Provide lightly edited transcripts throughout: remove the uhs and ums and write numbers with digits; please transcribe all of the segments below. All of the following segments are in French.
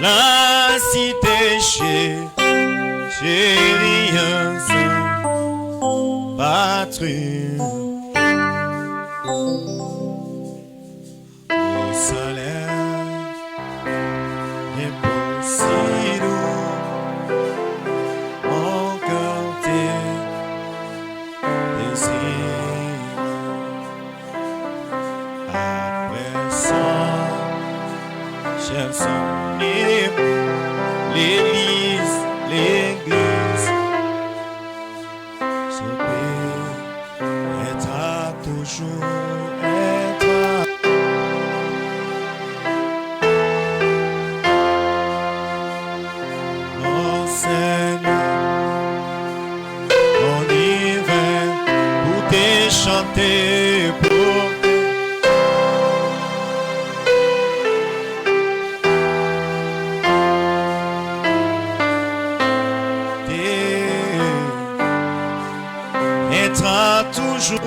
La cité chérie, patrie, au salaire impossible, mon cœur désire. Après ça, cherchons l'église, sauver, être toujours, être. Mon Seigneur, on y va pour te chanter, pour être toujours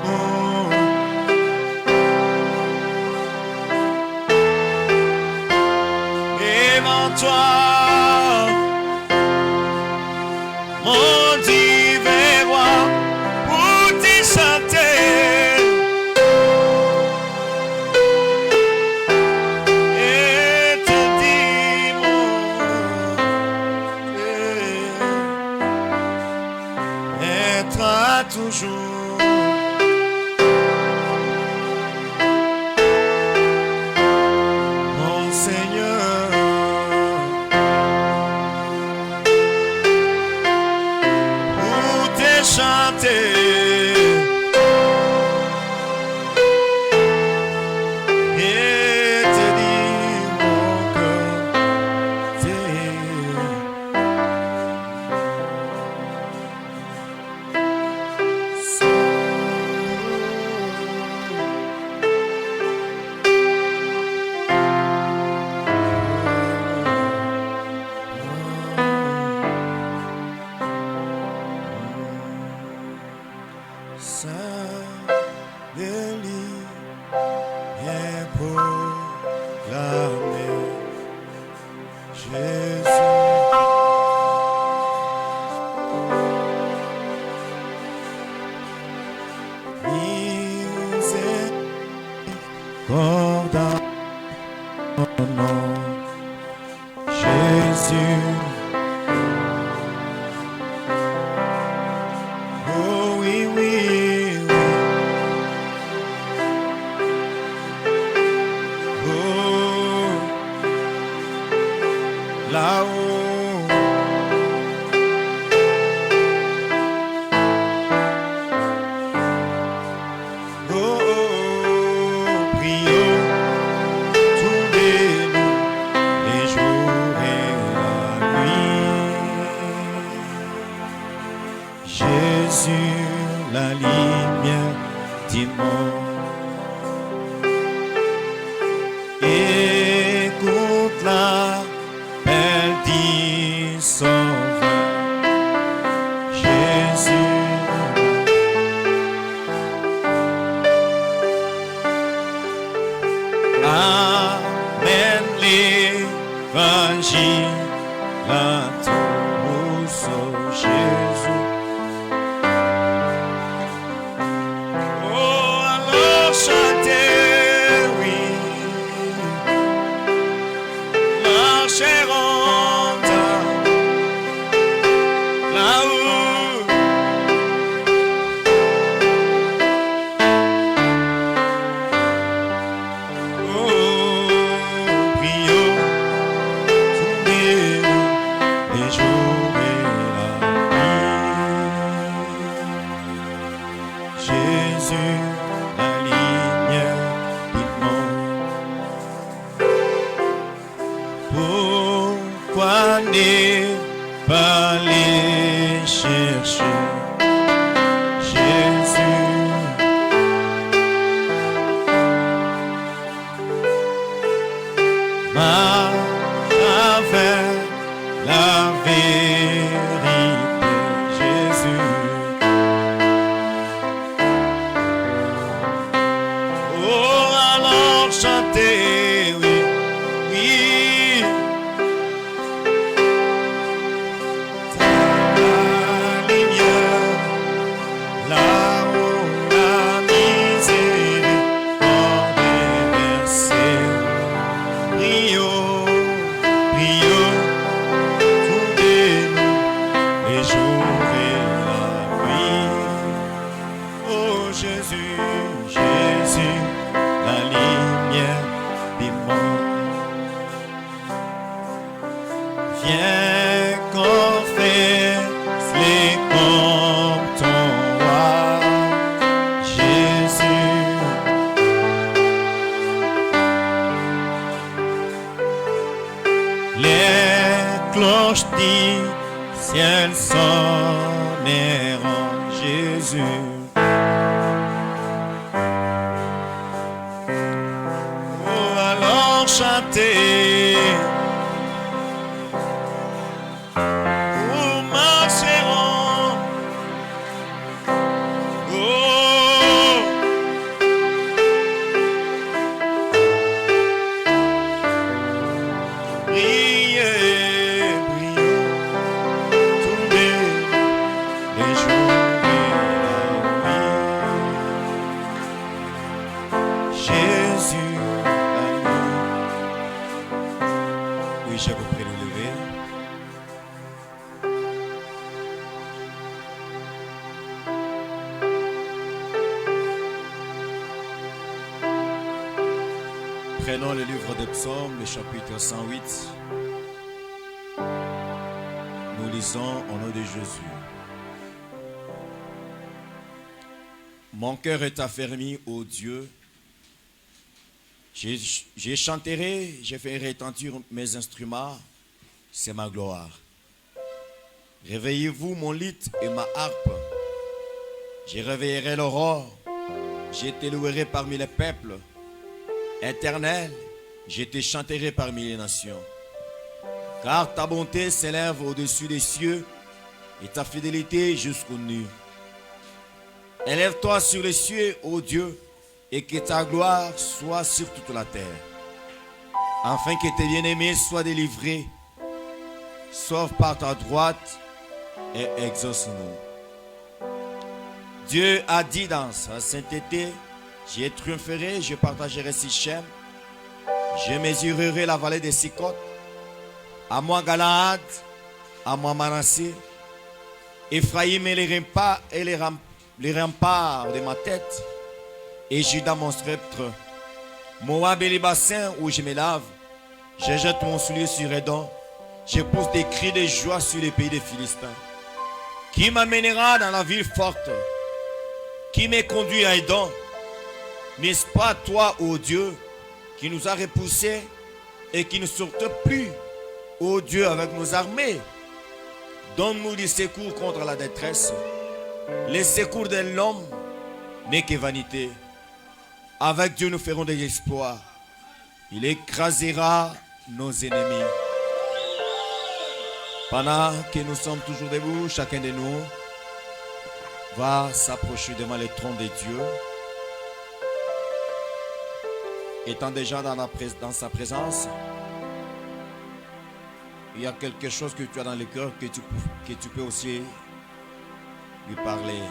devant toi, mon divin roi, pour te chanter et te dire être toujours. Mon Seigneur, pour te chanter et te dire mon cœur Saint-Délit est proclamé Jésus. Miséricorde en ton nom, Jésus. Oh oui, oui, oui. Oh, là-haut. Oh, oh, prions, trouvez-nous les jours et la nuit. Jésus, la lumière du monde. Écoute l'appel du Sauveur. Jésus, amène l'évangile à tous, oh Jésus. Oh, alors chantez, oui, marchez ronde, là-haut. Oh, prions, trouvez-nous les jours et la nuit. Jésus, la lumière du monde. Pourquoi ne pas les chercher? Jésus, marche avec la vérité. Jésus, oh alors chantez, oui, oui, Viens confesse-les comme ton roi, Jésus. Les cloches du ciel sonneront, Jésus. Oh, alors chantez. Prenons le livre des psaumes, le chapitre 108. Nous lisons au nom de Jésus. Mon cœur est affermi, ô Dieu. Je chanterai, je ferai retentir mes instruments, c'est ma gloire. Réveillez-vous mon luth et ma harpe. Je réveillerai l'aurore, je t'élouerai parmi les peuples. Éternel, je te chanterai parmi les nations. Car ta bonté s'élève au-dessus des cieux et ta fidélité jusqu'aux nues. Élève-toi sur les cieux, ô Dieu, et que ta gloire soit sur toute la terre. Afin que tes bien-aimés soient délivrés. Sauve par ta droite et exauce-nous. Dieu a dit dans sa sainteté, j'y triompherai, je partagerai Sichem, je mesurerai la vallée des Sicotes, à moi Galaad, à moi Manassé, Ephraïm et les remparts de ma tête, et Juda mon sceptre, Moab et les bassins où je me lave, je jette mon soulier sur Édom, je pousse des cris de joie sur les pays des Philistins. Qui m'amènera dans la ville forte? Qui me conduit à Édom? N'est-ce pas toi, ô Dieu, qui nous a repoussés et qui ne sortent plus, ô Dieu, avec nos armées? Donne-nous des secours contre la détresse. Les secours de l'homme n'est que vanité. Avec Dieu, nous ferons des exploits. Il écrasera nos ennemis. Pendant que nous sommes toujours debout, chacun de nous va s'approcher devant le trône de Dieu. Étant déjà dans sa présence, il y a quelque chose que tu as dans le cœur que tu peux aussi lui parler.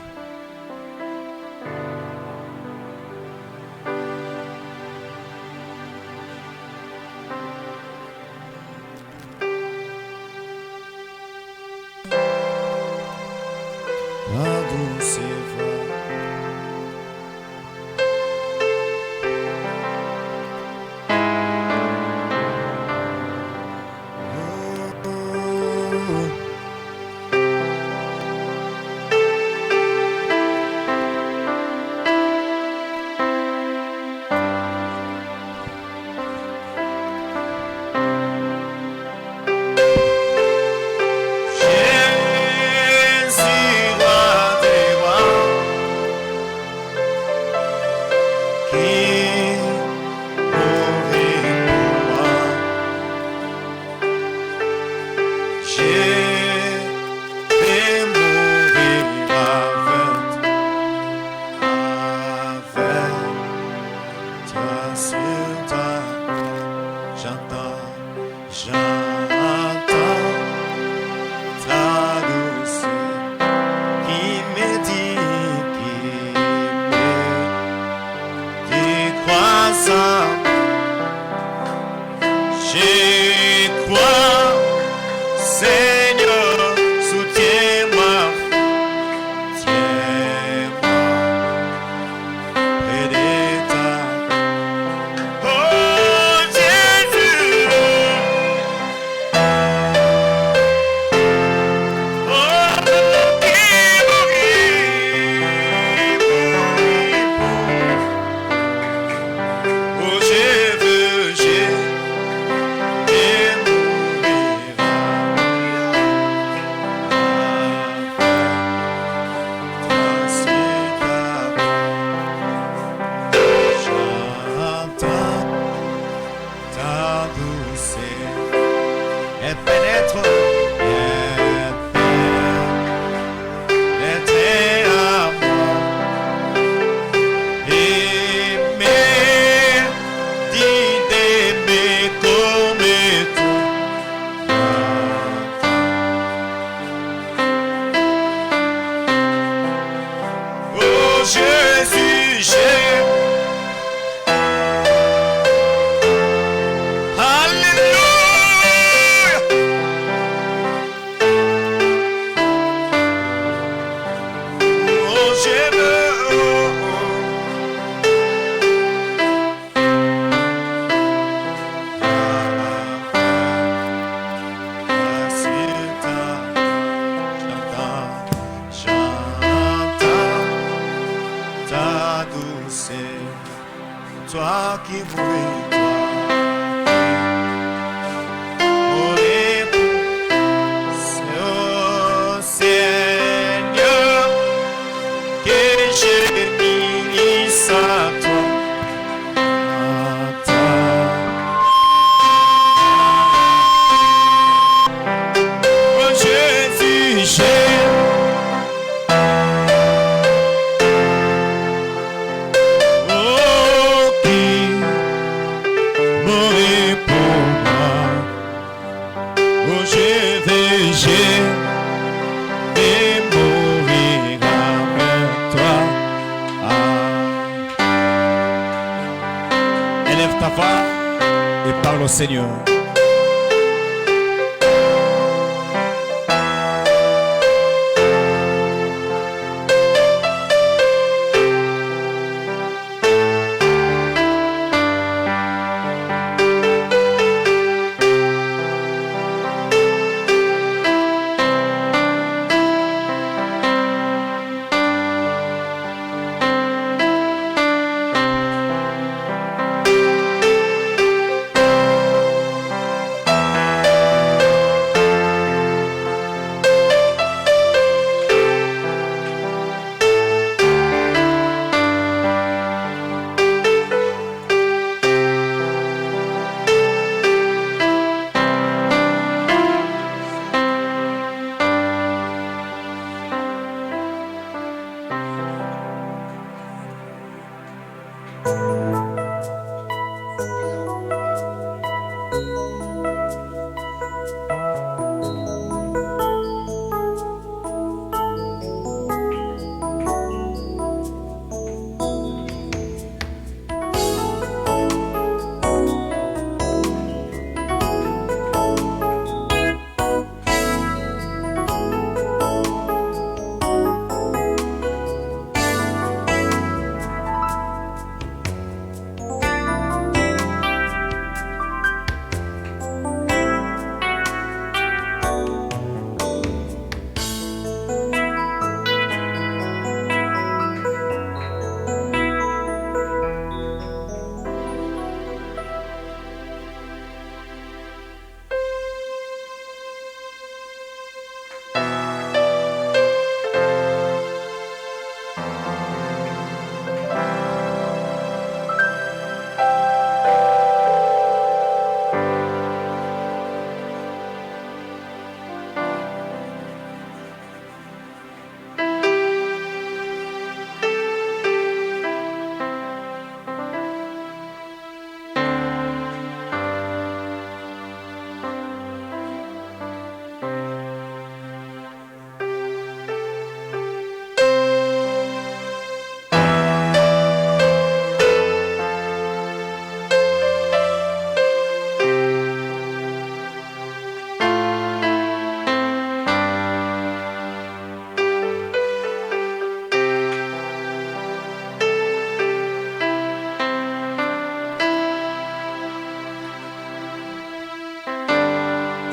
le Seigneur.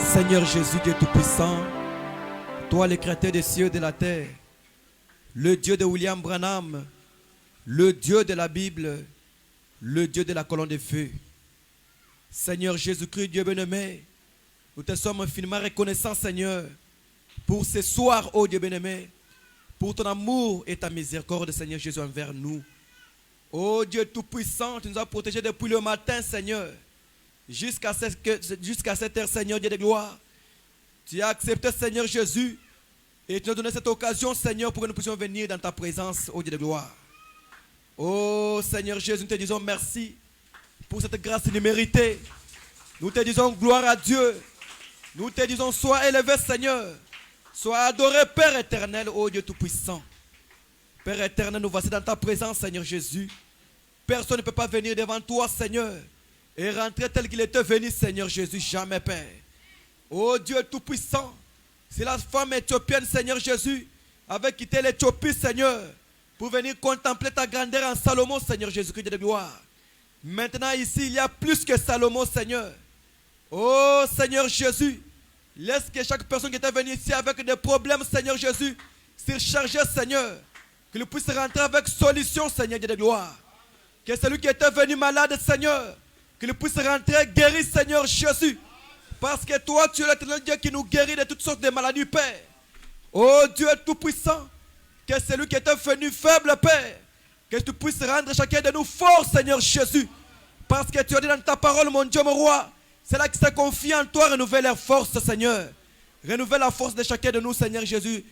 Seigneur Jésus, Dieu Tout-Puissant, toi le créateur des cieux et de la terre, le Dieu de William Branham, le Dieu de la Bible, le Dieu de la colonne de feu. Seigneur Jésus-Christ, Dieu bien-aimé, nous te sommes infiniment reconnaissants, Seigneur, pour ce soir, ô Dieu bien-aimé, pour ton amour et ta miséricorde, Seigneur Jésus, envers nous. Ô Dieu Tout-Puissant, tu nous as protégés depuis le matin, Seigneur, jusqu'à cette heure, Seigneur Dieu de gloire. Tu as accepté, Seigneur Jésus, et tu nous as donné cette occasion, Seigneur, pour que nous puissions venir dans ta présence, ô Dieu de gloire. Ô Seigneur Jésus, nous te disons merci pour cette grâce imméritée. Nous te disons gloire à Dieu. Nous te disons sois élevé, Seigneur. Sois adoré, Père éternel, ô Dieu Tout-Puissant. Père éternel, nous voici dans ta présence, Seigneur Jésus. Personne ne peut pas venir devant toi, Seigneur, et rentrer tel qu'il était venu, Seigneur Jésus, jamais, Père. Ô Dieu Tout-Puissant, c'est la femme éthiopienne, Seigneur Jésus, avait quitté l'Éthiopie, Seigneur, pour venir contempler ta grandeur en Salomon, Seigneur Jésus-Christ de gloire. Maintenant, ici, il y a plus que Salomon, Seigneur. Ô Seigneur Jésus, laisse que chaque personne qui était venue ici avec des problèmes, Seigneur Jésus, surchargé, Seigneur, qu'il puisse rentrer avec solution, Seigneur de gloire. Que celui qui était venu malade, Seigneur, qu'il puisse rentrer guéri, Seigneur Jésus. Parce que toi, tu es l'éternel Dieu qui nous guérit de toutes sortes de maladies, Père. Oh Dieu Tout-Puissant, que celui qui était venu faible, Père, que tu puisses rendre chacun de nous fort, Seigneur Jésus. Parce que tu as dit dans ta parole, mon Dieu, mon roi, c'est là qui s'est confié en toi, renouvelle leur force, Seigneur. Renouvelle la force de chacun de nous, Seigneur Jésus.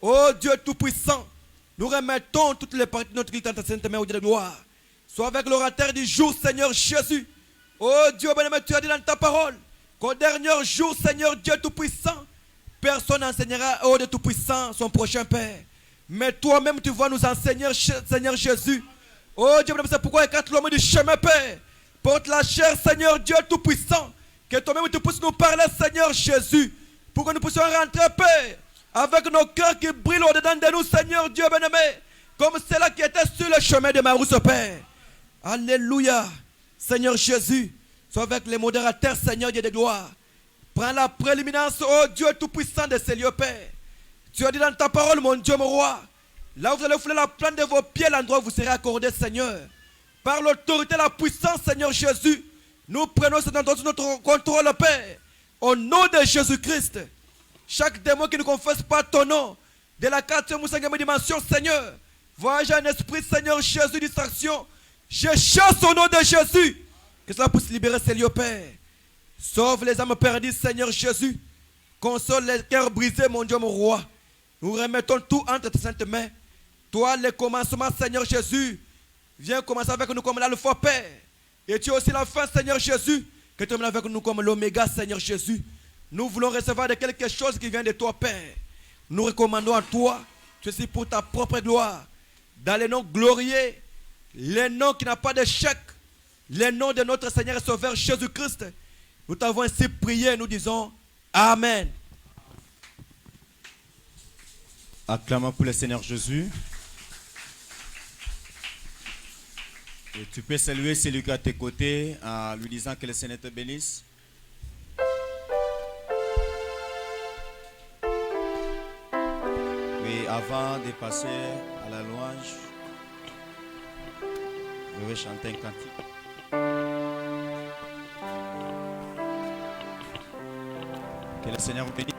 Oh Dieu Tout-Puissant, nous remettons toutes les parties de notre vie dans ta sainte main, au Dieu de gloire. Sois avec l'orateur du jour, Seigneur Jésus. Oh Dieu, bien-aimé, tu as dit dans ta parole qu'au dernier jour, Seigneur Dieu Tout-Puissant, personne n'enseignera au Dieu Tout-Puissant son prochain Père. Mais toi-même, tu vas nous enseigner, Seigneur Jésus. Oh Dieu, c'est pourquoi écarte l'homme du chemin, Père. Porte la chair, Seigneur Dieu Tout-Puissant. Que toi-même tu puisses nous parler, Seigneur Jésus. Pour que nous puissions rentrer, Père, avec nos cœurs qui brillent au-dedans de nous, Seigneur Dieu bien-aimé. Comme ceux-là qui étaient sur le chemin de Marousse, Père. Alléluia. Seigneur Jésus, sois avec les modérateurs, Seigneur Dieu de gloire. Prends la prééminence, oh Dieu Tout-Puissant de ces lieux, Père. Tu as dit dans ta parole, mon Dieu, mon roi. Là où vous allez fouler la plante de vos pieds, l'endroit où vous serez accordé, Seigneur. Par l'autorité et la puissance, Seigneur Jésus, nous prenons notre contrôle, Père. Au nom de Jésus-Christ, chaque démon qui ne confesse pas ton nom, de la 4e dimension, Seigneur, voyage un esprit, Seigneur Jésus, distraction. Je chasse au nom de Jésus, que cela puisse libérer ces lieux, Père. Sauve les âmes perdues, Seigneur Jésus. Console les cœurs brisés, mon Dieu, mon roi. Nous remettons tout entre tes saintes mains. Toi, le commencement, Seigneur Jésus, viens commencer avec nous comme l'alpha, Père. Et tu es aussi la fin, Seigneur Jésus, que tu termines avec nous comme l'oméga, Seigneur Jésus. Nous voulons recevoir de quelque chose qui vient de toi, Père. Nous recommandons à toi, ceci pour ta propre gloire. Dans les noms glorieux, les noms qui n'ont pas d'échec, les noms de notre Seigneur et Sauveur Jésus-Christ. Nous t'avons ainsi prié, nous disons Amen. Acclamons pour le Seigneur Jésus. Et tu peux saluer celui qui est à tes côtés en lui disant que le Seigneur te bénisse. Oui, avant de passer à la louange, je vais chanter un cantique. Que le Seigneur vous bénisse.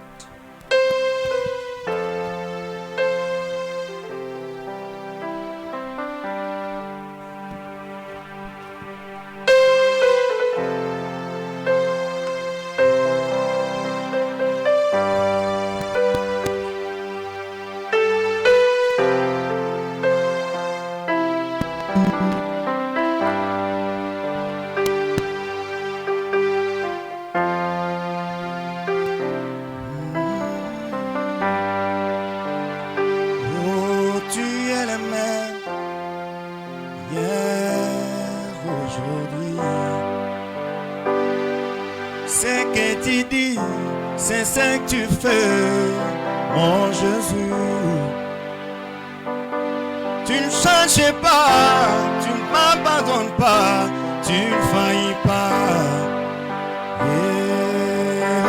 C'est ce que tu fais, mon Jésus. Tu ne changes pas, tu ne m'abandonnes pas, tu ne faillis pas. Yeah,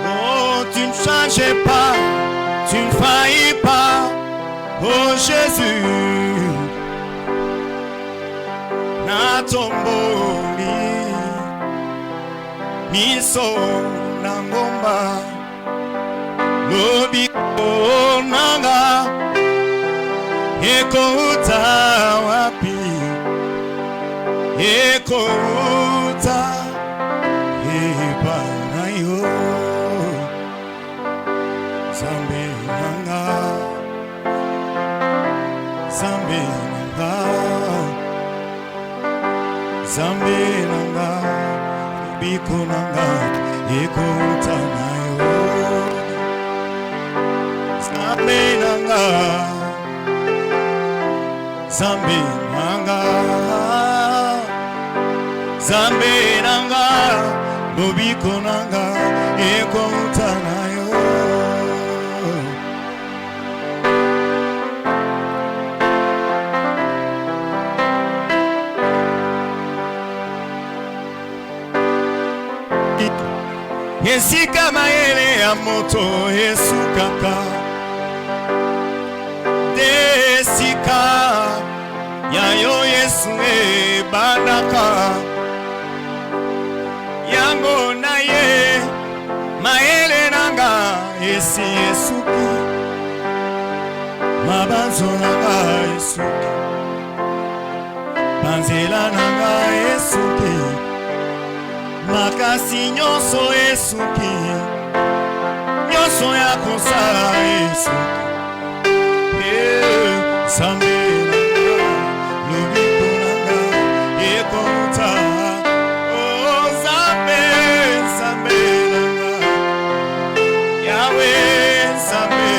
oh, tu ne changes pas, tu ne faillis pas, oh Jésus. Natomboli miso nangomba lobi nanga eko uta wapi eko uta ebanayo zambe nanga zambe nanga Zambe nanga, biko nanga, eko utanayo. Zambe nanga, zambe nanga, zambe nanga, biko nanga, eko utanayo. Esika maele ya moto Yesu kaka Desika Yayo Yesu banaka Yango na ye Maele nanga Esi Yesu ki Mabanzo nanga Yesu ki Banzela nanga Yesu ki Makasi nyonso esuki Nyonso ya kosala esuki Zambe nanga Lobiko nanga Ekota Oh Zambe Zambe nanga Yahweh Zambe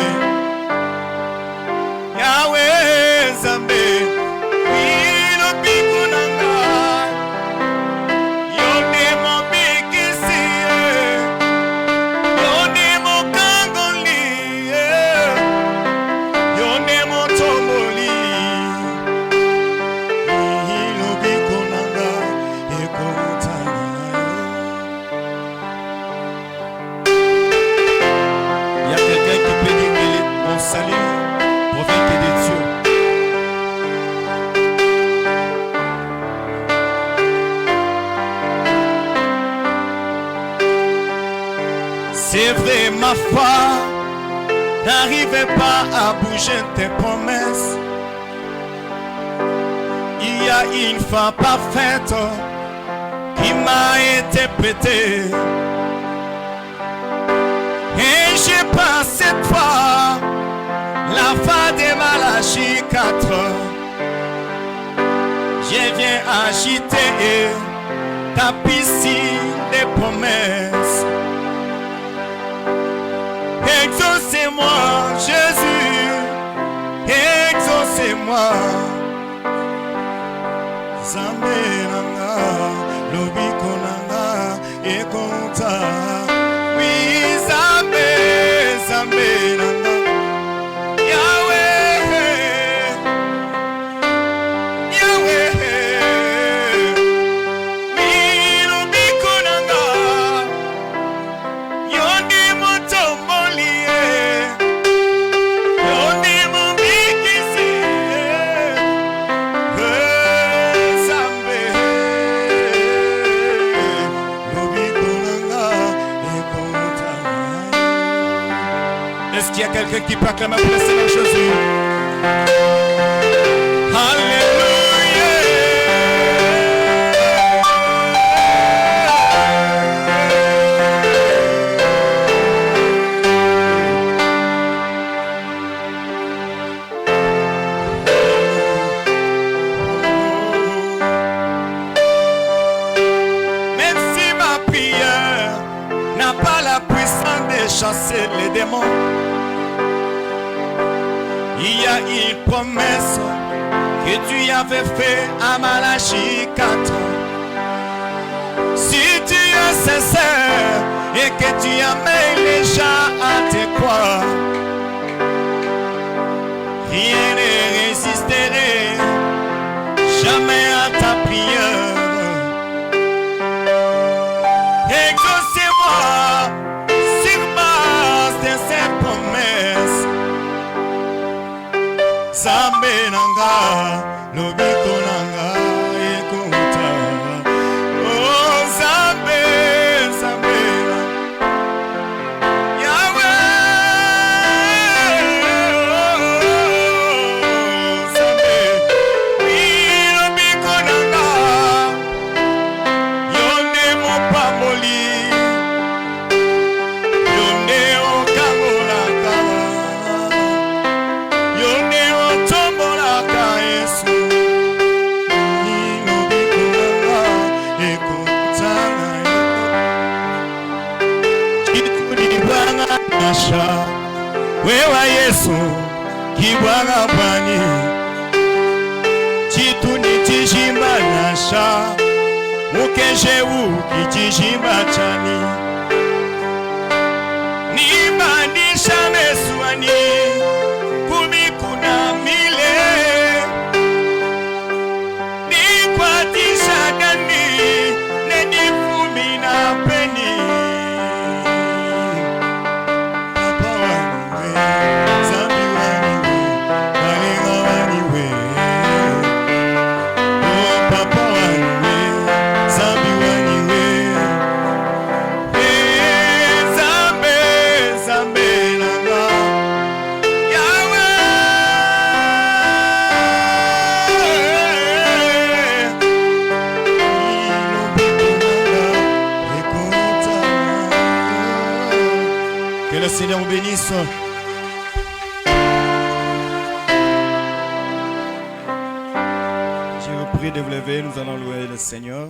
C'est vrai, ma foi n'arrivait pas à bouger tes promesses. Il y a une fin parfaite qui m'a été prêtée. Et j'ai pas cette fois la fin de Malachie 4. Je viens agiter ta piscine des promesses. Exaucez-moi, Jésus, exaucez-moi. Zambe nanga, lobiko nanga, ekonta. Oui, Zambe, Zambe nanga, Yahweh, Yahweh. Oui, lobiko nanga, yonde motomboli, yonde mombikisi. Est-ce qu'il y a quelqu'un qui peut acclamer pour le Seigneur Jésus? Même si ma prière n'a pas la puissance de chasser les démons, il y a une promesse que tu avais fait à Malachie 4. Si tu es sincère et que tu amènes les gens à te croire, rien ne résisterait jamais à ta prière. Exaucez-moi sur base de cette promesse. Zambe nanga, lobiko nanga, ekonta. Oh Zambe, Zambe nanga, Yahweh. Oh Zambe, oui lobiko nanga, yonde mo pamoli, yonde o kamolaka, yonde o tombolaka Yesu. Lobiko nanga, ekotana kibwanga nasha, wewa Yesu kibwanga bwani, chituni chishimba nasha, mukeje ukijishimba chani, nimanisha mesuani, kumi kuna mile, nikwatisha gani, nedifumi na peni. Papa waniwe, zambi waniwe, walenga waniwe. Oh papa waniwe, zambi waniwe. Zambe, Zambe nanga, Yahweh. Que le Seigneur vous bénisse. Je vous prie de vous lever, nous allons louer le Seigneur.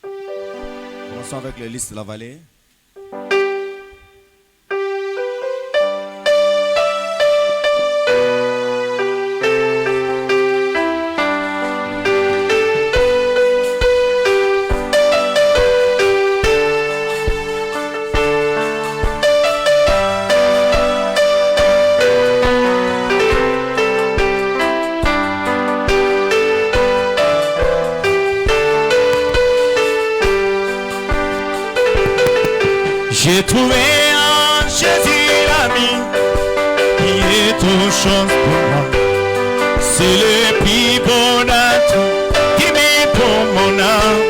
Commençons avec les listes de la vallée. J'ai trouvé en Jésus l'ami qui est toute chose pour moi. C'est le plus bon atout qui m'est pour mon âme.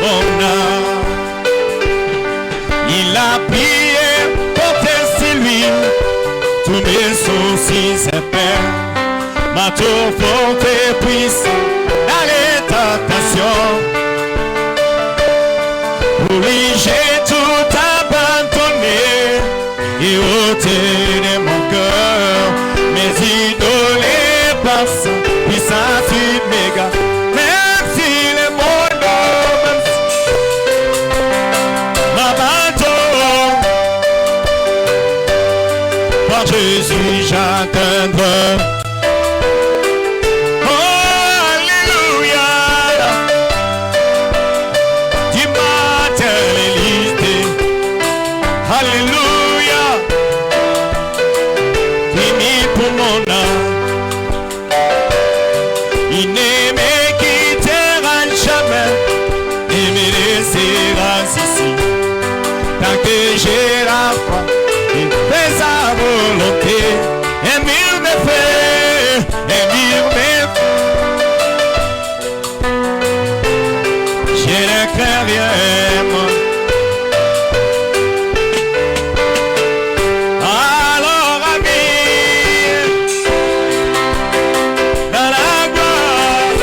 mon âme. Il a prié, porté sur lui tous mes soucis et peines. M'a tout porté puissant dans les tentations. Pour lui j'ai tout abandonné et ôté de mon cœur mes idoles et passants, puissant sur mes gars. Même si le monde m'abandonne, par Jésus j'atteindrai. J'ai la foi et fais sa volonté. Et mille me fait, et mille me fait. Je ne crains rien, moi. Alors, ami, dans la gloire.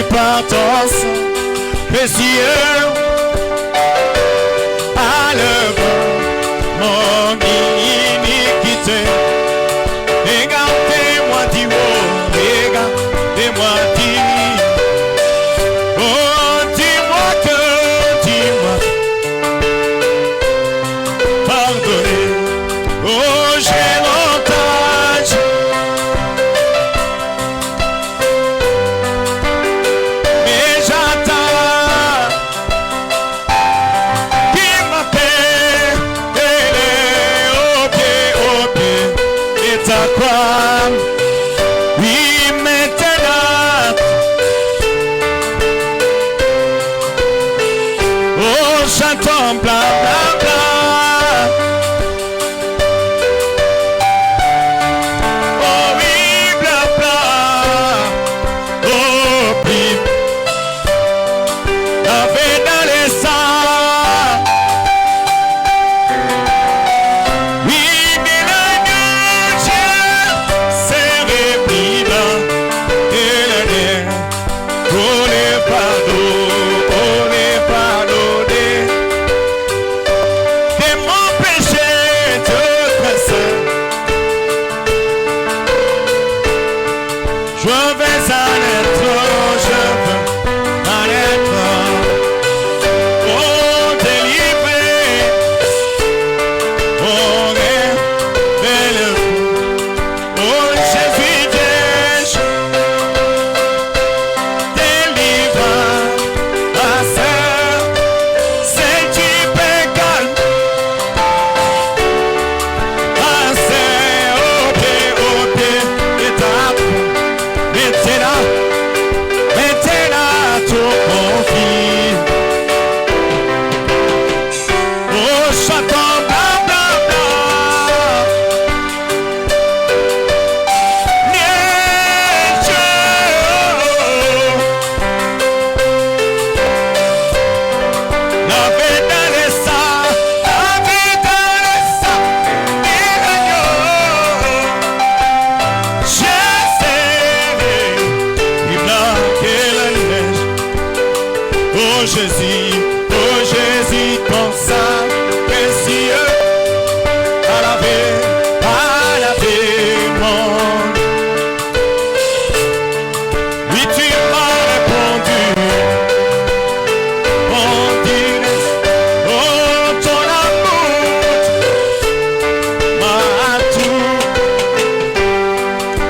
Par ton sang précieux à l'œuvre mon iniquité. Regardez-moi du haut, regardez-moi du oh, dis-moi que, dis-moi pardonnez. Oh, j'ai longtemps chantons bla bla bla. Oh oui, bla bla. Oh oui. Lavé dans les sangs. Oui, mais l'agneau c'est réplié. Et le nez. Oh les pardons. Je vais en être, oh délivré, oh révélé, oh Jésus délivre à c'est du pécal, à c'est étape. Maintenant, tout confie. Oh, chantons bla bla bla. Niente. La vie dans les sangs, la vie dans les sangs, oh Jésus, ton sang précieux, à la vie, monde. Oui, tu m'as répondu, mon Dieu, oh, ton amour m'a tout.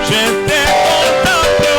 Je t'ai contemplé,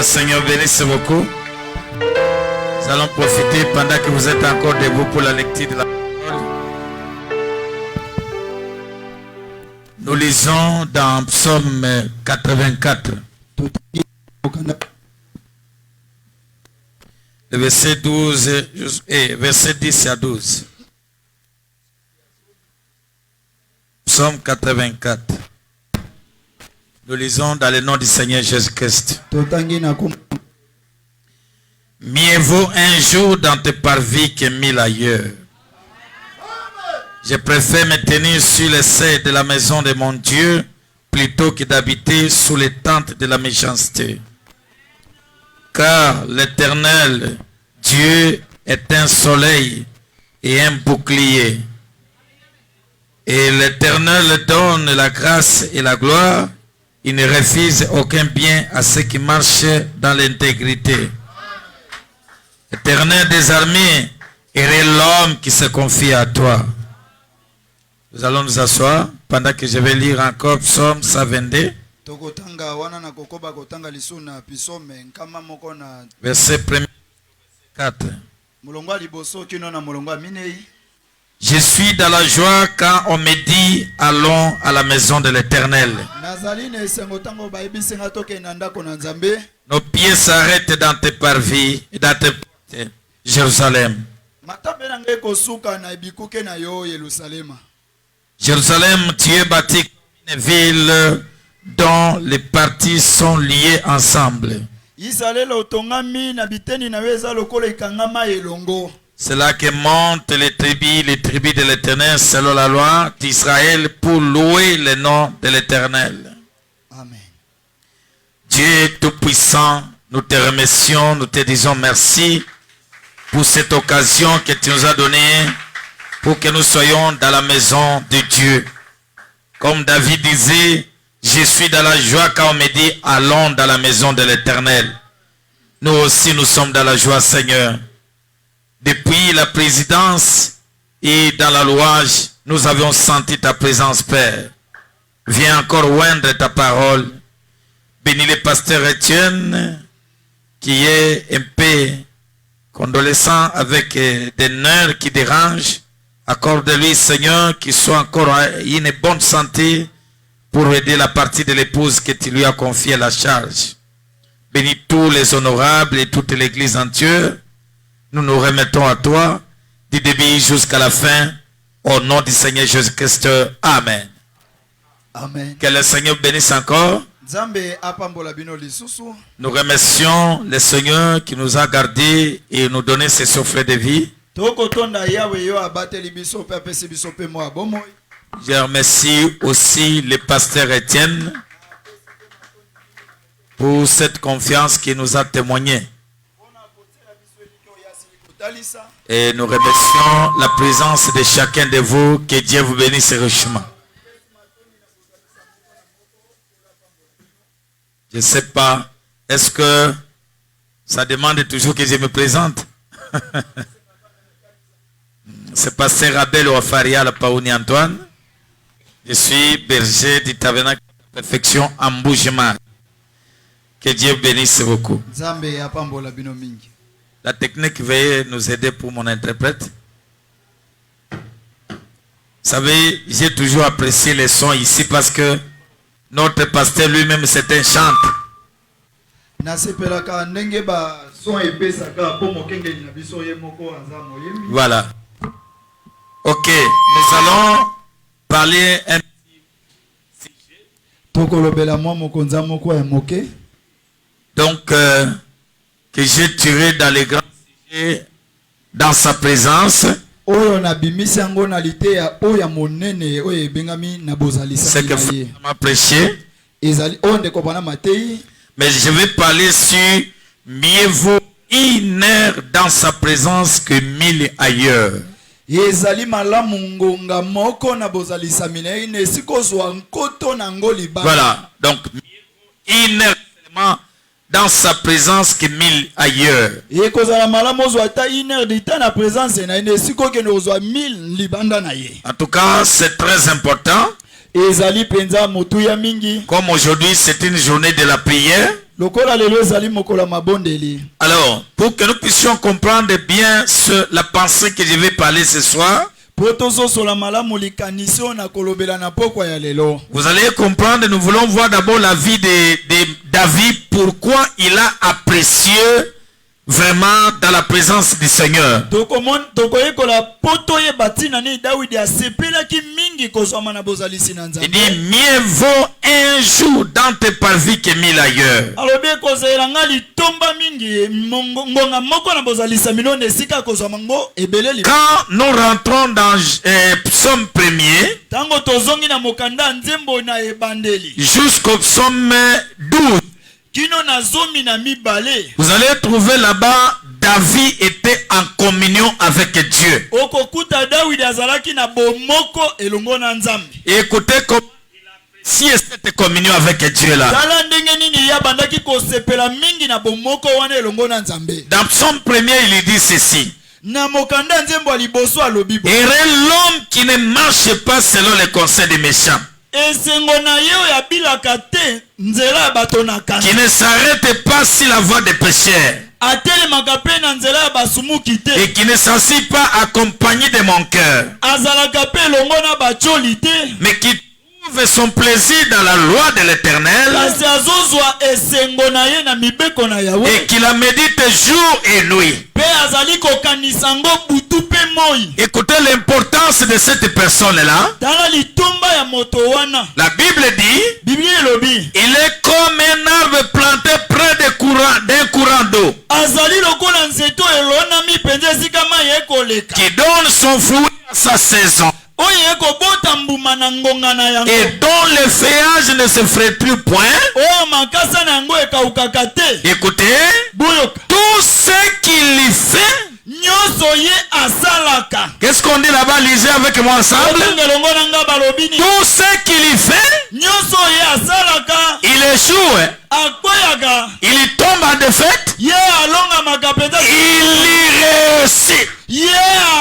Seigneur bénisse beaucoup. Nous allons profiter pendant que vous êtes encore debout pour la lecture de la parole. Nous lisons dans Psaume 84, le verset 12 et verset 10 à 12. Psaume 84. Nous lisons dans le nom du Seigneur Jésus-Christ. Mieux vaut un jour dans tes parvis que 1000 ailleurs. Je préfère me tenir sur les seuils de la maison de mon Dieu plutôt que d'habiter sous les tentes de la méchanceté. Car l'Éternel, Dieu, est un soleil et un bouclier. Et l'Éternel donne la grâce et la gloire. Il ne refuse aucun bien à ceux qui marchent dans l'intégrité. Éternel des armées, est l'homme qui se confie à toi. Nous allons nous asseoir pendant que je vais lire encore Psaume 122. Verset 1er 4. Je suis dans la joie quand on me dit allons à la maison de l'Éternel. Nos pieds s'arrêtent dans tes parvis et dans tes portes, Jérusalem. Jérusalem, tu es bâti comme une ville dont les parties sont liées ensemble. C'est là que montent les tribus de l'Éternel selon la loi d'Israël pour louer le nom de l'Éternel. Amen. Dieu Tout-Puissant, nous te remercions, nous te disons merci pour cette occasion que tu nous as donnée pour que nous soyons dans la maison de Dieu. Comme David disait, je suis dans la joie quand on me dit allons dans la maison de l'Éternel. Nous aussi nous sommes dans la joie, Seigneur. Depuis la présidence et dans la louange, nous avions senti ta présence, Père. Viens encore oindre ta parole. Bénis le pasteur Étienne, qui est un peu condoléant avec des nerfs qui dérangent. Accorde-lui, Seigneur, qu'il soit encore en une bonne santé pour aider la partie de l'épouse que tu lui as confié la charge. Bénis tous les honorables et toute l'église entière. Nous nous remettons à toi, du début jusqu'à la fin, au nom du Seigneur Jésus-Christ. Amen. Amen. Que le Seigneur bénisse encore. Nous remercions le Seigneur qui nous a gardés et nous donné ses souffles de vie. Je remercie aussi le pasteur Étienne pour cette confiance qu'il nous a témoignée. Et nous remercions la présence de chacun de vous. Que Dieu vous bénisse richement. Je ne sais pas, est-ce que ça demande toujours que je me présente? C'est pasteur Abel Ouafaria, la Paouni Antoine. Je suis berger du tabernacle de perfection en Bougement. Que Dieu bénisse beaucoup. La technique veuille nous aider pour mon interprète. Vous savez, j'ai toujours apprécié les sons ici parce que notre pasteur lui-même c'est un chanteur. Voilà. Ok, nous allons parler un petit sujet. Donc, que j'ai tiré dans les grands sujets dans sa présence. C'est que Frère m'a prêché. Mais je vais parler sur mieux vaut une heure dans sa présence que 1000 ailleurs. Voilà, donc une heure seulement dans sa présence que 1000 ailleurs. En tout cas, c'est très important. Comme aujourd'hui, c'est une journée de la prière. Lokola lelo ezali mokolo mabondeli. Alors, pour que nous puissions comprendre bien la pensée que je vais parler ce soir, Po tozosola malamu likanisi oyo nakolobela na pokwa ya lelo. vous allez comprendre, nous voulons voir d'abord la vie de David, pourquoi il a apprécié vraiment dans la présence du Seigneur. Tokoyekola poto ye batina ni Dawidi asepelaki mingi kozwama na bozalisi na Nzambe. Il dit, mieux vaut un jour dans tes parvis que 1000 ailleurs. Alobi kozela nga litomba mingi ngonga moko na bozalisa milone esika kozwama ngo ebeleli. Quand nous rentrons dans psaume 1er, Tango tozongi na mokanda nzembo na ebandeli. jusqu'au psaume 12, Kino na zomi na mibale. vous allez trouver là-bas, David était en communion avec Dieu. Okokuta Dawidi azalaki na bomoko elongo na Nzambe. Et écoutez comment il apprécie cette communion avec Dieu là. Tala ndenge nini ya bandaki kosepela mingi na bomoko wana elongo na Nzambe. Dans psaume 1er, il dit ceci. Na mokanda nzembo aliboso alobi bo. Heureux l'homme qui ne marche pas selon les conseils des méchants, Esengo na yo ya bilaka te nzela bato na kana. qui ne s'arrête pas sur la voie des pécheurs, Atelemaka pe na nzela ya basumuki te. et qui ne s'assit pas accompagné de mon cœur, Azalaka pe elongo na bacholi te. mais qui trouve son plaisir dans la loi de l'Éternel, Kasi azozwa esengo na ye na mibeko na Yawe. et qui la médite jour et nuit. Pe azali kokanisa ngo butu pe moi. Écoutez l'importance de cette personne-là. Tala litumba ya moto wana. La Bible dit, Biblia elobi. il est comme un arbre planté près d'un courant d'eau, Azali lokola nzeto elonami penza esika mai ekoleka. qui donne son fruit à sa saison, Oyo ekobota mbuma na ngonga na yango. et dont le feuillage ne se frétrit point. Oyo makasa na yango ekaukaka te. Écoutez, Boyoka. tout ce qu'il fait, Nyonso ye asalaka. qu'est-ce qu'on dit là-bas? Lisez avec moi ensemble. Otungelongo na nga balobini. Tout ce qu'il fait, Nyonso ye asalaka. il échoue, Akweyaka. il tombe en défaite, Ye alongaka penza. il y réussit. Ye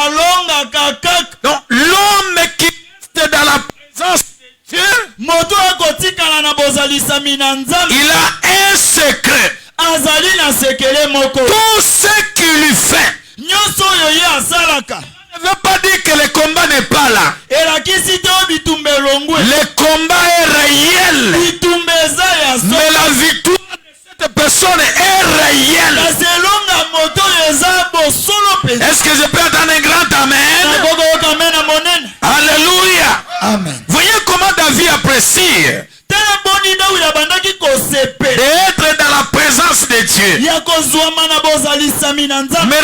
alongaka kaka. Donc, l'homme qui reste dans la présence de Dieu, Moto akotikala na bozalisami na Nzambe. il a un secret. Azali na sekele moko. Tout ce qu'il fait Nyonso oyo ye asalaka. ne veut pas dire que le combat n'est pas là. Elakisi te o bitumba elongwe. Le combat est réel. Bitumba eza ya so. Mais la victoire de cette personne est réelle. Kasi elonga moto oyo eza bosolo penza. Est-ce que je peux entendre un grand amen? Nakokoyoka me na monene. Alléluia. Amen. Voyez comment David apprécie Tala boni Dawidi abandaki kosepe. d'être dans la présence de Dieu. Ya kozwama na bozalisami na Nzambe. Mais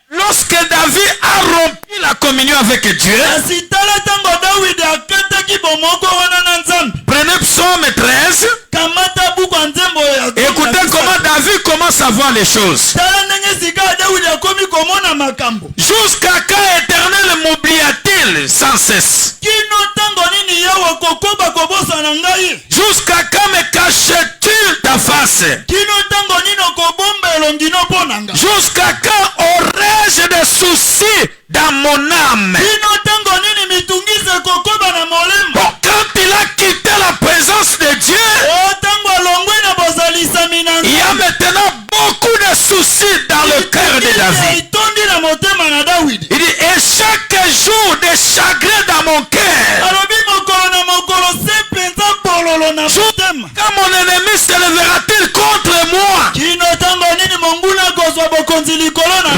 lorsque David a rompu la communion avec Dieu, Kasi tala tango Dawidi akataki bomoko wana na Nzambe. prenez psaume 13. Kamata buku ya nzembo ya. Écoutez comment David commence à voir les choses. Tala ndenge sika Dawidi akomi komona makambo. Jusqu'à quand Éternel m'oublia-t-il sans cesse? Kino tango nini yawe kokoba kobosa na ngai. Jusqu'à quand me caches-tu ta face? Kino tango nino kobomba elongino mpo na nga. Jusqu'à quand aurais-je des soucis dans mon âme? Kino tango nini mitungise kokoba na molema. Bon, quand il a quitté la présence de Dieu, O tango alongwe na bozalisami na il y a maintenant beaucoup de soucis dans le cœur de David. itondi na motema na Dawidi. Il dit, et chaque jour de chagrin dans mon cœur, Alobi mokolo na mokolo se penza bololo na motema. quand mon ennemi se lèvera-t-il contre moi? Kino tango nini monguna kozwa bokonzi likolo na.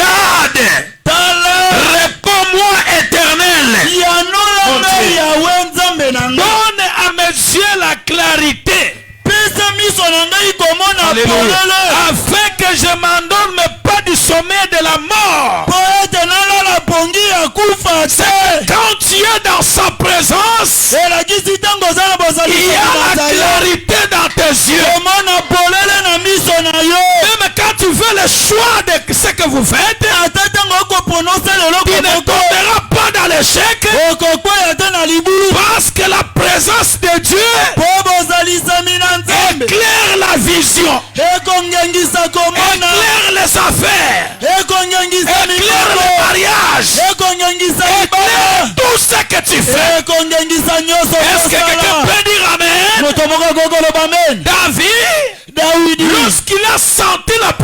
Regarde, Tala. réponds-moi, Éternel. Yanola ngai yawe Nzambe na nga. Donne à mes yeux la clarité, Pesa miso na ngai komona polele. afin que je m'endorme pas du sommeil de la mort. Po ete nalala pongi ya kufa te. Quand tu es dans sa présence, Elakisi tango oza na il y bozalisami a na la yo. clarité dans tes yeux. Komona polele na miso na yo. Même quand tu fais le choix de ce que vous faites, Ata tango okoprononse tu leloko ne moko. tomberas pas dans l'échec, Okokwea te na libulu. parce que la présence de Dieu Po bozalisami na Nzambe. éclaire la vision, Ekongengisa komona. éclaire les affaires, Ekongengisa éclaire le miboko. mariage, Ekongengisa éclaire libala. tout ce que tu fais. Ekongengisa nyonso Est-ce que quelqu'un kosala. peut dire amen? Moto moko akokoloba amen. David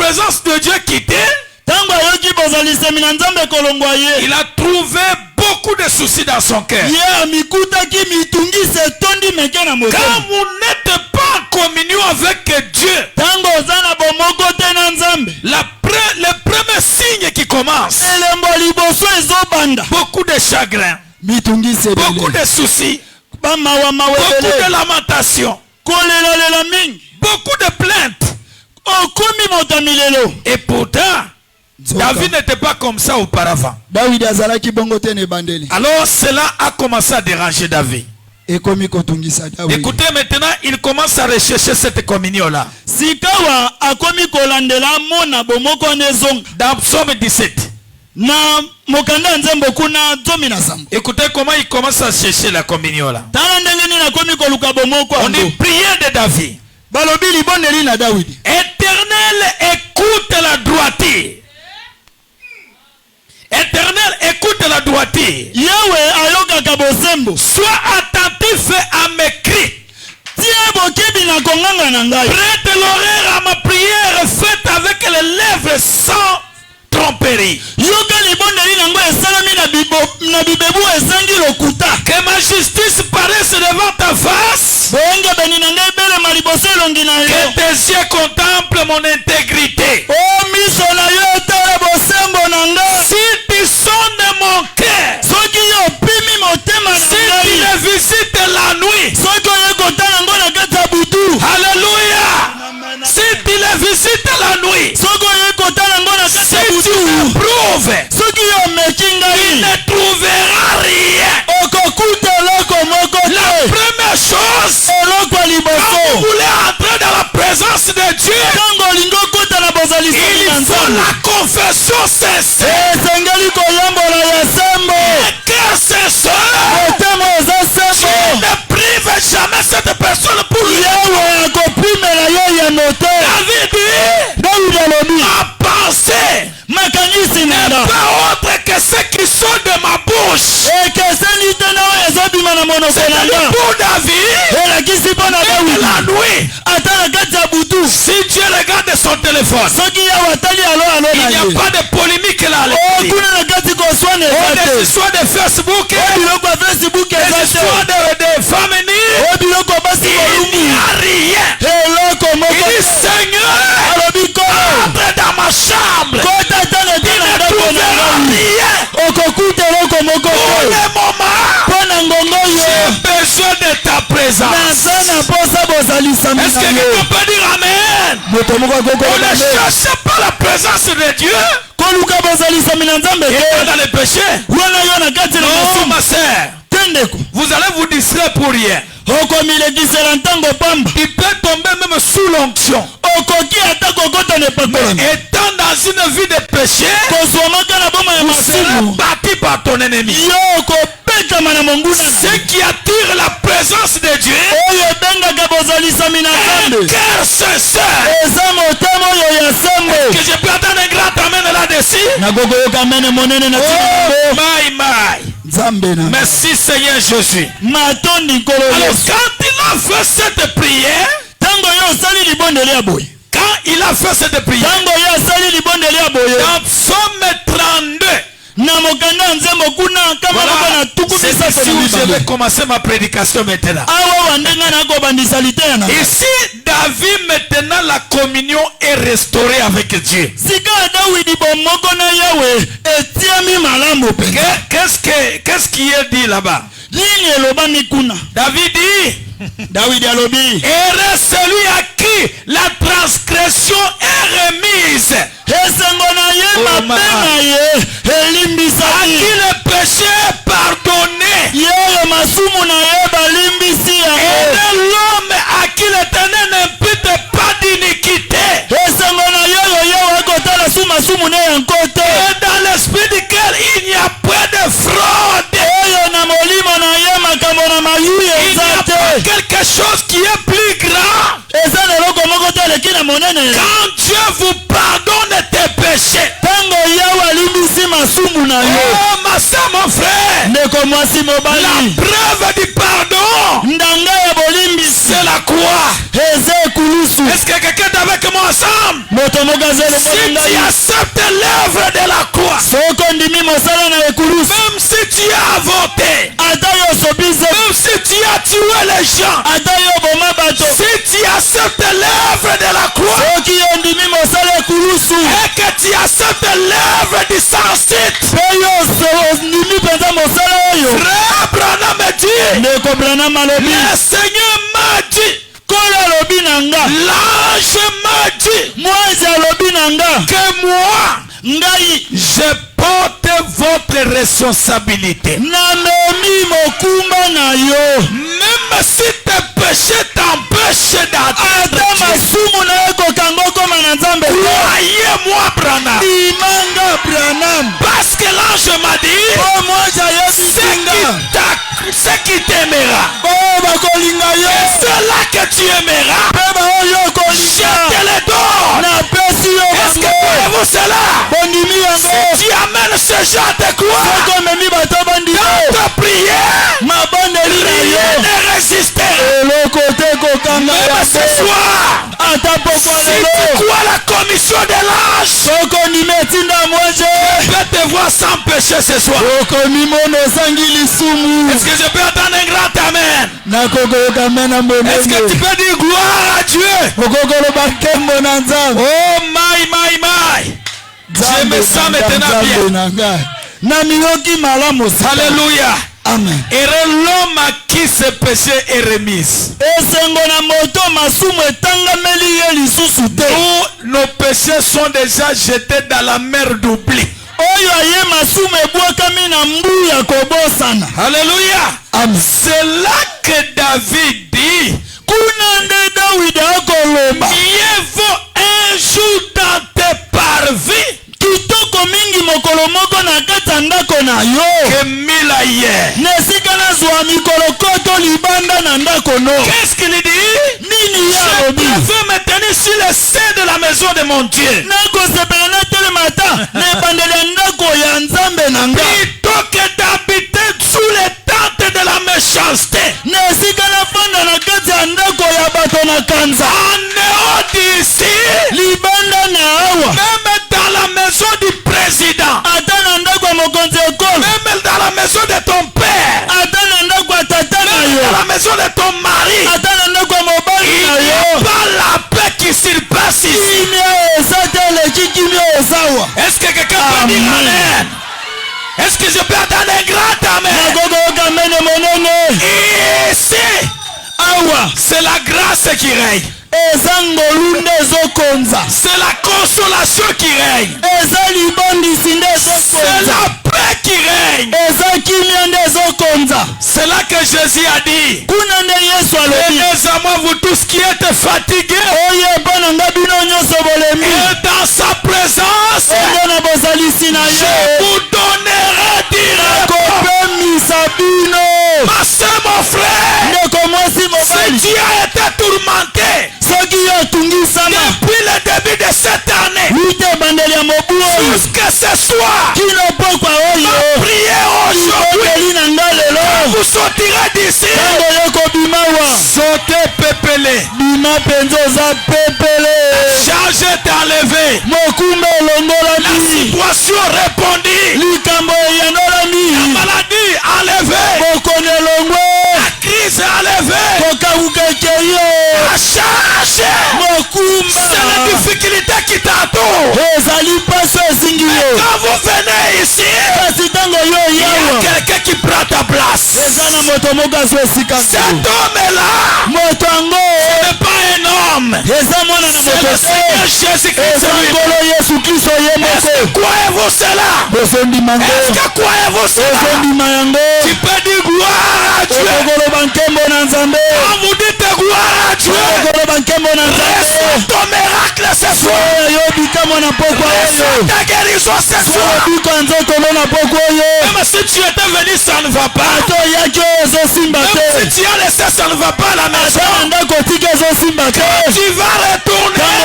présence de Dieu quittée, tango ayoki bozalisami na Nzambe kolongwa ye, il a trouvé beaucoup de soucis dans son cœur. ye amikutaki mitungisi etondi meke na Quand motema. vous n'êtes pas en communion avec Dieu, Tango oza na bomoko te na Nzambe, le premier signe qui commence, elembo liboso ezobanda, beaucoup de chagrin, mitungisi beaucoup ebele, de soucis, bamawa mawa beaucoup de ebele, lamentations, kolelalela mingi, beaucoup de plaintes. okomi moto ya milelo. Et pourtant, David n'était pas comme ça auparavant. Dawidi azalaki bongo te na ebandeli, Alors cela a commencé à déranger David. ekomi kotungisa Dawidi. Écoutez maintenant, il commence à rechercher cette communion-là. Sikawa akomi kolandela mona bomoko nezonga Dans Psaume 17. na mokanda nzembo kuna zomi na sambo. Écoutez comment il commence à chercher la communion-là. Tala ndenge nini akomi koluka bomoko On yango. dit prière de David. Balobi libondeli na Dawidi. Éternel, écoute la droiture. Éternel, écoute la droiture. Yawe ayokaka bosembo. Sois attentif à mes cris. Tie bokebi na konganga na ngai. Prête l'oreille à ma prière faite avec les lèvres sans tromperie. Yoka libondeli nango esalami na bibebu esangi lokuta. Que ma justice paraisse devant ta face. Boenge beni na ngai bele maliboso elongi na yo. Que tes yeux contemplent mon intégrité. O miso na yo etala bosembo na ngai. Si tu sonnes mon cœur, Soki yo opimi motema na si tu ngai. le visites la nuit, Soki oye kotala ngo na kati ya butu. alléluia. Si tu le visites la nuit, Soki oye kotala ngo na kati si ya tu butu. m'éprouves, Soki yo omeki tu ngai. ne trouveras rien. Okokuta eloko moko La te. première chose, Eloko ya quand vous liboso. voulez entrer dans la présence de Dieu, Tango olingi okota na bozalisami il na faut Nzambe. la confession sincère. Esengeli koyambola ya sembo. Un cœur sincère. Motema eza Dieu sembo. ne prive jamais cette personne pour lui. Yawe akopimela yo yano te. David dit, Dawidi alobi. ma pensée Makanisi na n'est nga. pas autre que ce qui sort de ma bouche. Ekeseni te na oyo ezobima na monoko na C'est nga. pour David. Elakisi mpo na Et Dawidi. la nuit, Ata na kati ya butu. si Dieu regarde son téléphone, Soki yawe atali alo alo il na n'y a ye. pas de polémique là. Oh, kuna na kati koswana eza Des te. histoires de Facebook, O biloko ya Facebook des eza te. histoires de femmes nues. O biloko basi Il kolumbu. n'y a rien. Eloko Il moko dit, te. Seigneur, Alobi kolo. entre dans ma chambre. Kota tana te na Ne ndako na trouveras ngai. rien. Okokuta eloko moko Pour te. le moment, Mpo na ngongo j'ai yo. besoin de ta présence. Naza na posa bozalisami Est-ce que na quelqu'un yo. peut dire Amen? Moto moko On ne akokoloba cherche pas la présence de Dieu. koluka bozalisami na Nzambe Et te. dans le péché. Wana yo na kati na Non, masumu. ma sœur. Te ndeko. Vous allez vous distraire pour rien. Okomilekisela ntango pamba. Il peut tomber même sous l'onction. Okoki ata kokota na epakolami. Étant dans une vie de péché, Kozwamaka na boma ya vous serez masumu. battu par ton ennemi. Yo kopetama na monguna. Ce qui attire la présence de Dieu, Oyo ebengaka bozalisami na un Nzambe. cœur sincère. Eza motema oyo ya sembo. Que je peux attendre un grand amen là-dessus. nakokoyoka mene monene na Oh, tina my, my. Nzambe na Merci Seigneur Jésus. matondi nkolo Alors Yesu. quand il a fait cette prière, Tango yo osali libondeli ya boye. quand il a fait cette prière, Tango yo asali libondeli ya boye. dans Psaume 32, Na mokanda nzembo kuna kama voilà, baba na tuku c'est misato ici na où je vais mibale. commencer ma prédication maintenant. Awa wandenga na kobandisa litera na. Ici, David, maintenant, la communion est restaurée avec Dieu. Sika Dawidi bomoko na Yawe etiami malamu pe. Qu'est-ce qui est dit là-bas? Nini eloba mikuna. David dit, Dawidi alobi. heureux celui à qui la transgression est remise, Esengo na ye Oh, mabe ma- na ye à elimbisaki. qui le péché est pardonné, Yeye masumu na ye balimbisi et yango. de l'homme à qui l'Éternel n'impute pas d'iniquité, Esengo na ye oyo akotala sumasumu ne yango te. et dans l'esprit duquel il n'y a pas de fraude. Oyo na molimo na ye makambo na mayuyi Il n'y eza a pas te. quelque chose qui est plus grand. Eza na eloko moko te eleki na monene. Quand Dieu vous pardonne tes péchés, Tango Yawe alimbisi masumu na yo. oh ma soeur, mon frère, Ndeko mwasi la mobali. preuve du pardon, Ndanga ya bolimbisi. c'est la croix. Eza ekulusu. Est-ce que quelqu'un est avec moi ensemble? Moto Si tu acceptes l'œuvre de la croix, même si tu as avorté, même si tu as tué les gens, si tu acceptes l'œuvre de la croix et que tu acceptes l'œuvre du Saint-Site, Frère Branham me dit, le Seigneur m'a dit, l'ange m'a dit que moi je porte votre responsabilité. Même si tes péchés t'empêchent d'atteindre Dieu, croyez-moi Branham, parce que l'ange m'a dit, c'est qui t'aimera, et ceux-là que tu aimeras, je te le donne. Est-ce que voyez-vous cela? Si tu amènes ce genre de quoi dans ta prière, rien ne résistera. Même ce soir, si tu crois la commission de l'âge, je peux te voir sans péché ce soir. Est-ce que je peux entendre un grand amen? Est-ce que tu peux dire gloire à Dieu? Oh my. Je me sens maintenant bien. Alléluia. Amen. Et l'homme à qui ce péché est remis. Où nos péchés sont déjà jetés dans la mer d'oubli. Alléluia. Amen. C'est là que David dit, mieux vaut un jour dans tes parvis que 1000 ailleurs. Qu'est-ce qu'il dit? Je préfère me tenir sur le sein de la maison de mon Dieu plutôt que d'habiter sous les tentes de la méchanceté. En dehors d'ici, même dans la maison du président, même dans la maison de ton père, même dans la maison de ton mari, il n'y a pas la paix qui surpasse ici. Est-ce que quelqu'un peut dire amen? Est-ce que je peux entendre un grand amen? Ici, c'est la grâce qui règne. C'est la consolation qui règne. C'est la paix qui règne. C'est là que Jésus a dit, venez à moi vous tous qui êtes fatigués, et dans sa présence je vous donnerai du repos. Ma soeur, mon frère, si tu as été tourmenté depuis le début de cette année jusqu'à ce soir, priez aujourd'hui, vous sortirez d'ici. Sautez pépélé, charge est enlevée, la situation répondue, la maladie enlevée, la crise enlevée, la charge, c'est la difficulté qui t'entoure. Quand vous venez ici, il y a quelqu'un qui prend ta place. Cet homme-là, ce n'est pas un homme, c'est le Seigneur Jésus-Christ. Est-ce que croyez-vous cela? Est-ce que croyez-vous cela? Tu peux dire gloire à Dieu. Quand vous dites gloire à Dieu, reçois ton miracle ce soir. Reçois ta guérison ce soir. Même si tu étais venu, ça ne va pas. Même si tu as laissé, ça ne va pas à la maison. Tu vas retourner.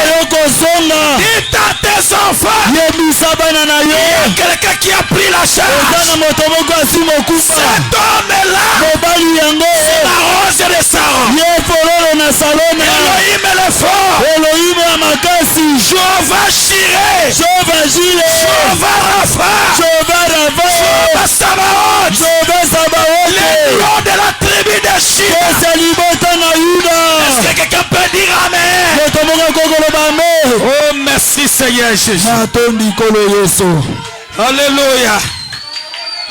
Dis à tes enfants, il y a quelqu'un qui a pris la charge. Cet homme-là, c'est la rose de Saron. Salona. Elohim le fort. Elohim ya makasi. Jéhovah Jireh. Jéhovah Jireh. Jéhovah Rapha. Jéhovah Rapha. Jéhovah Sabaoth. Jéhovah Sabaoth. Le lion de la tribu de Juda. Kosa libota na Yuda. Est-ce que quelqu'un peut dire amen? Motomonga kokolo bame. Oh merci Seigneur Jésus. Matondi kolo Yesu. Alléluia.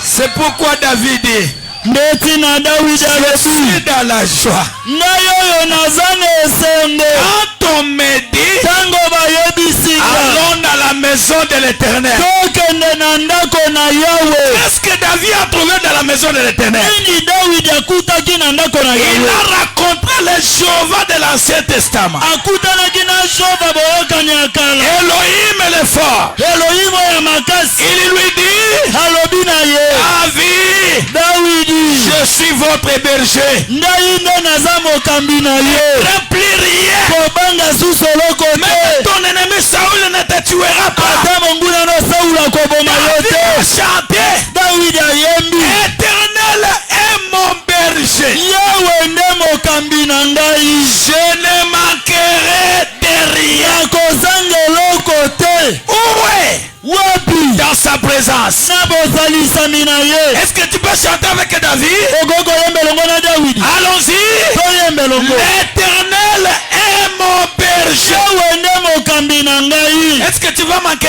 C'est pourquoi David dit, Ndeti na Dawidi je alobi. suis dans la joie. Ngai oyo naza na esengo. Quand on me dit, Tango bayebisika. allons dans la maison de l'Éternel. Tokende na ndako na Yahweh. Qu'est-ce que David a trouvé dans la maison de l'Éternel? Nini Dawidi akutaki na ndako na Il Yahweh. a rencontré le Jéhovah de l'Ancien Testament. Akutanaki na Jehova boyokani ya kala. Elohim le fort. Elohim ya makasi. Il lui dit, Alobi na ye. David, Dawidi. je suis votre berger. Ngai nde naza mokambi na ye. Remplis rien. Kobanga susu eloko Mais te. ton ennemi Saoul ne te tuera pas. Ata monguna no Saula koboma yo David te. a chanté, Dawidi ayembi. Éternel est mon berger. Yawe nde mokambi na ngai. Je ne manquerai de rien. Nakozanga eloko te. Où est? Wapi? Dans sa présence. Na bozalisami na ye. Est-ce que tu peux chanter avec David? Ogogo yembe longo na Dawidi. Allons-y. Toyembe longo. L'Éternel est mon berger. Yawe nde mokambi na ngai. Est-ce que tu vas manquer?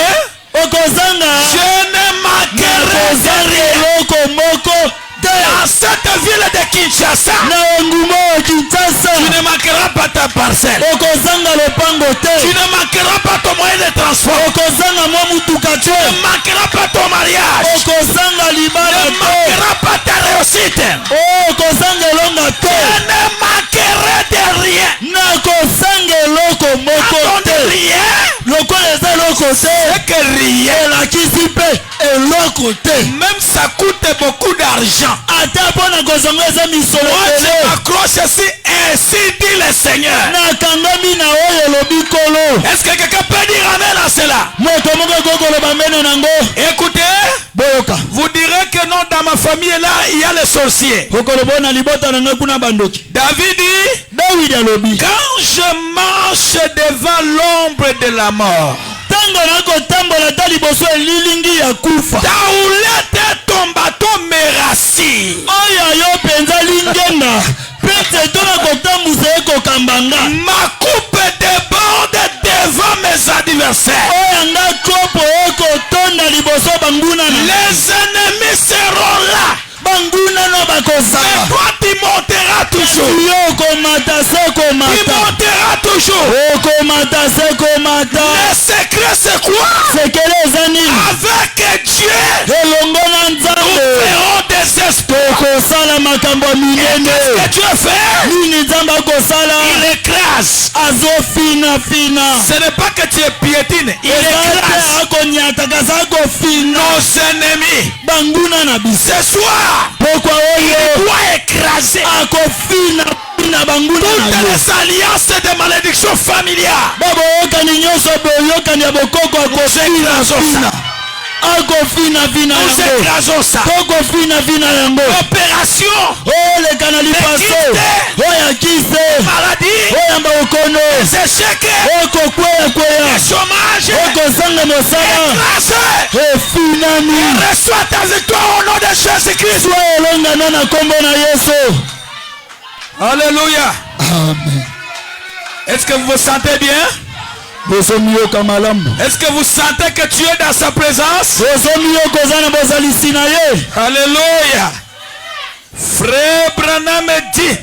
Okozanga. Je ne manquerai de Nakozanga rien. eloko moko te. Dans cette ville de Kinshasa, Na ngumo ya Kinshasa. tu ne manqueras pas ta parcelle. Okozanga lopango Tu te. ne manqueras pas ton moyen de transport. Okozanga mwa mutuka Tu te. ne manqueras pas ton mariage. Okozanga Tu libala ne te. manqueras pas ta réussite. Okozanga elonga Je te. ne manquerai de rien. Nakozanga eloko moko Attends te. de rien. Lokola eza eloko te. C'est que rien. Elakisi mpe eloko te. Même ça coûte beaucoup d'argent. Ata mpo na kozanga eza misolo Moi, je tele. m'accroche ici. Ainsi dit le Seigneur. Nakangami na oyo elobi kolo. Est-ce que quelqu'un peut dire amen à cela? Moto moko ekokoloba mbene nango. Écoutez, Boyoka. vous direz que non, dans ma famille là, il y a les sorciers. Okoloba na libota na ngai kuna bandoki. David dit, Dawidi alobi. quand je marche devant l'ombre de la mort, Tango nakotambola ta liboso elilingi ya kufa. ta houlette ton bâton me rassure. Oyo yo penza lingenga. Pete tona kotambusa ekokambanga. Ma coupe déborde devant mes adversaires. Oyo nga kopo ekotonda liboso banguna na. Les ennemis seront là. Banguna no Mais bakosala. toi, tu monteras toujours. Yo komata se Tu komata. monteras toujours. Okomata se komata. Le secret, c'est quoi? Sekele eza nini? Avec Dieu, Elongo na nous Nzambe. ferons des exploits. Tokosala makambo ya minene. Qu'est-ce que Dieu fait? Nini Nzambe akosala? Il écrase. Azofinafina. Ce n'est pas que tu es piétine. Il Eza écrase te akonyata kasi akofina. nos ennemis. Banguna na biso. Ce soir, Pokwa il oyo doit écraser akofina na banguna na toutes yo. les alliances de malédiction familiale. Baboyokani nyonso boyokani ya bokoko akofina. Akofina Nous yango. écrasons ça. Tokofina yango. Opération, Oleka na lipaso. Oya kise. maladie, Oyamba okono. les échecs, Okokweya le chômage. okosanga mosala. Écrasez. Efinani. Reçois ta victoire au nom de Jésus-Christ. Swa elongana na kombo na Yesu. Alléluia. Amen. Est-ce que vous vous sentez bien? Bosomiyoka malamu. Est-ce que vous sentez que tu es dans sa présence? Bosomiyoko oza na bozalisi na ye. Alléluia. Frère Branham dit,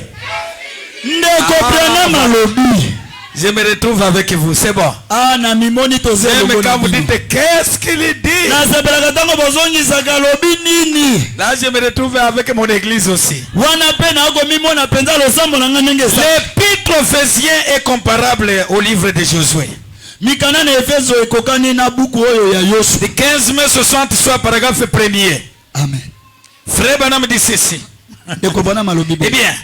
Ndeko Branham alobi. je me retrouve avec vous, c'est bon. Ah na mimoni toze Même elongo na quand vous bino. dites qu'est-ce qu'il dit, Nasepelaka ntango bozongisaka alobi nini. là je me retrouve avec mon église aussi. Wana mpe nakomimona mpenza losambo na ngai ndenge eza. L'épître Éphésiens est comparable au livre de Josué. Mikana na Efeso ekokani na buku oyo ya Yosu. De 15 mai 60 soit paragraphe 1er. Amen. Frère Branham dit ceci. Ndeko Branham alobi. Eh bien,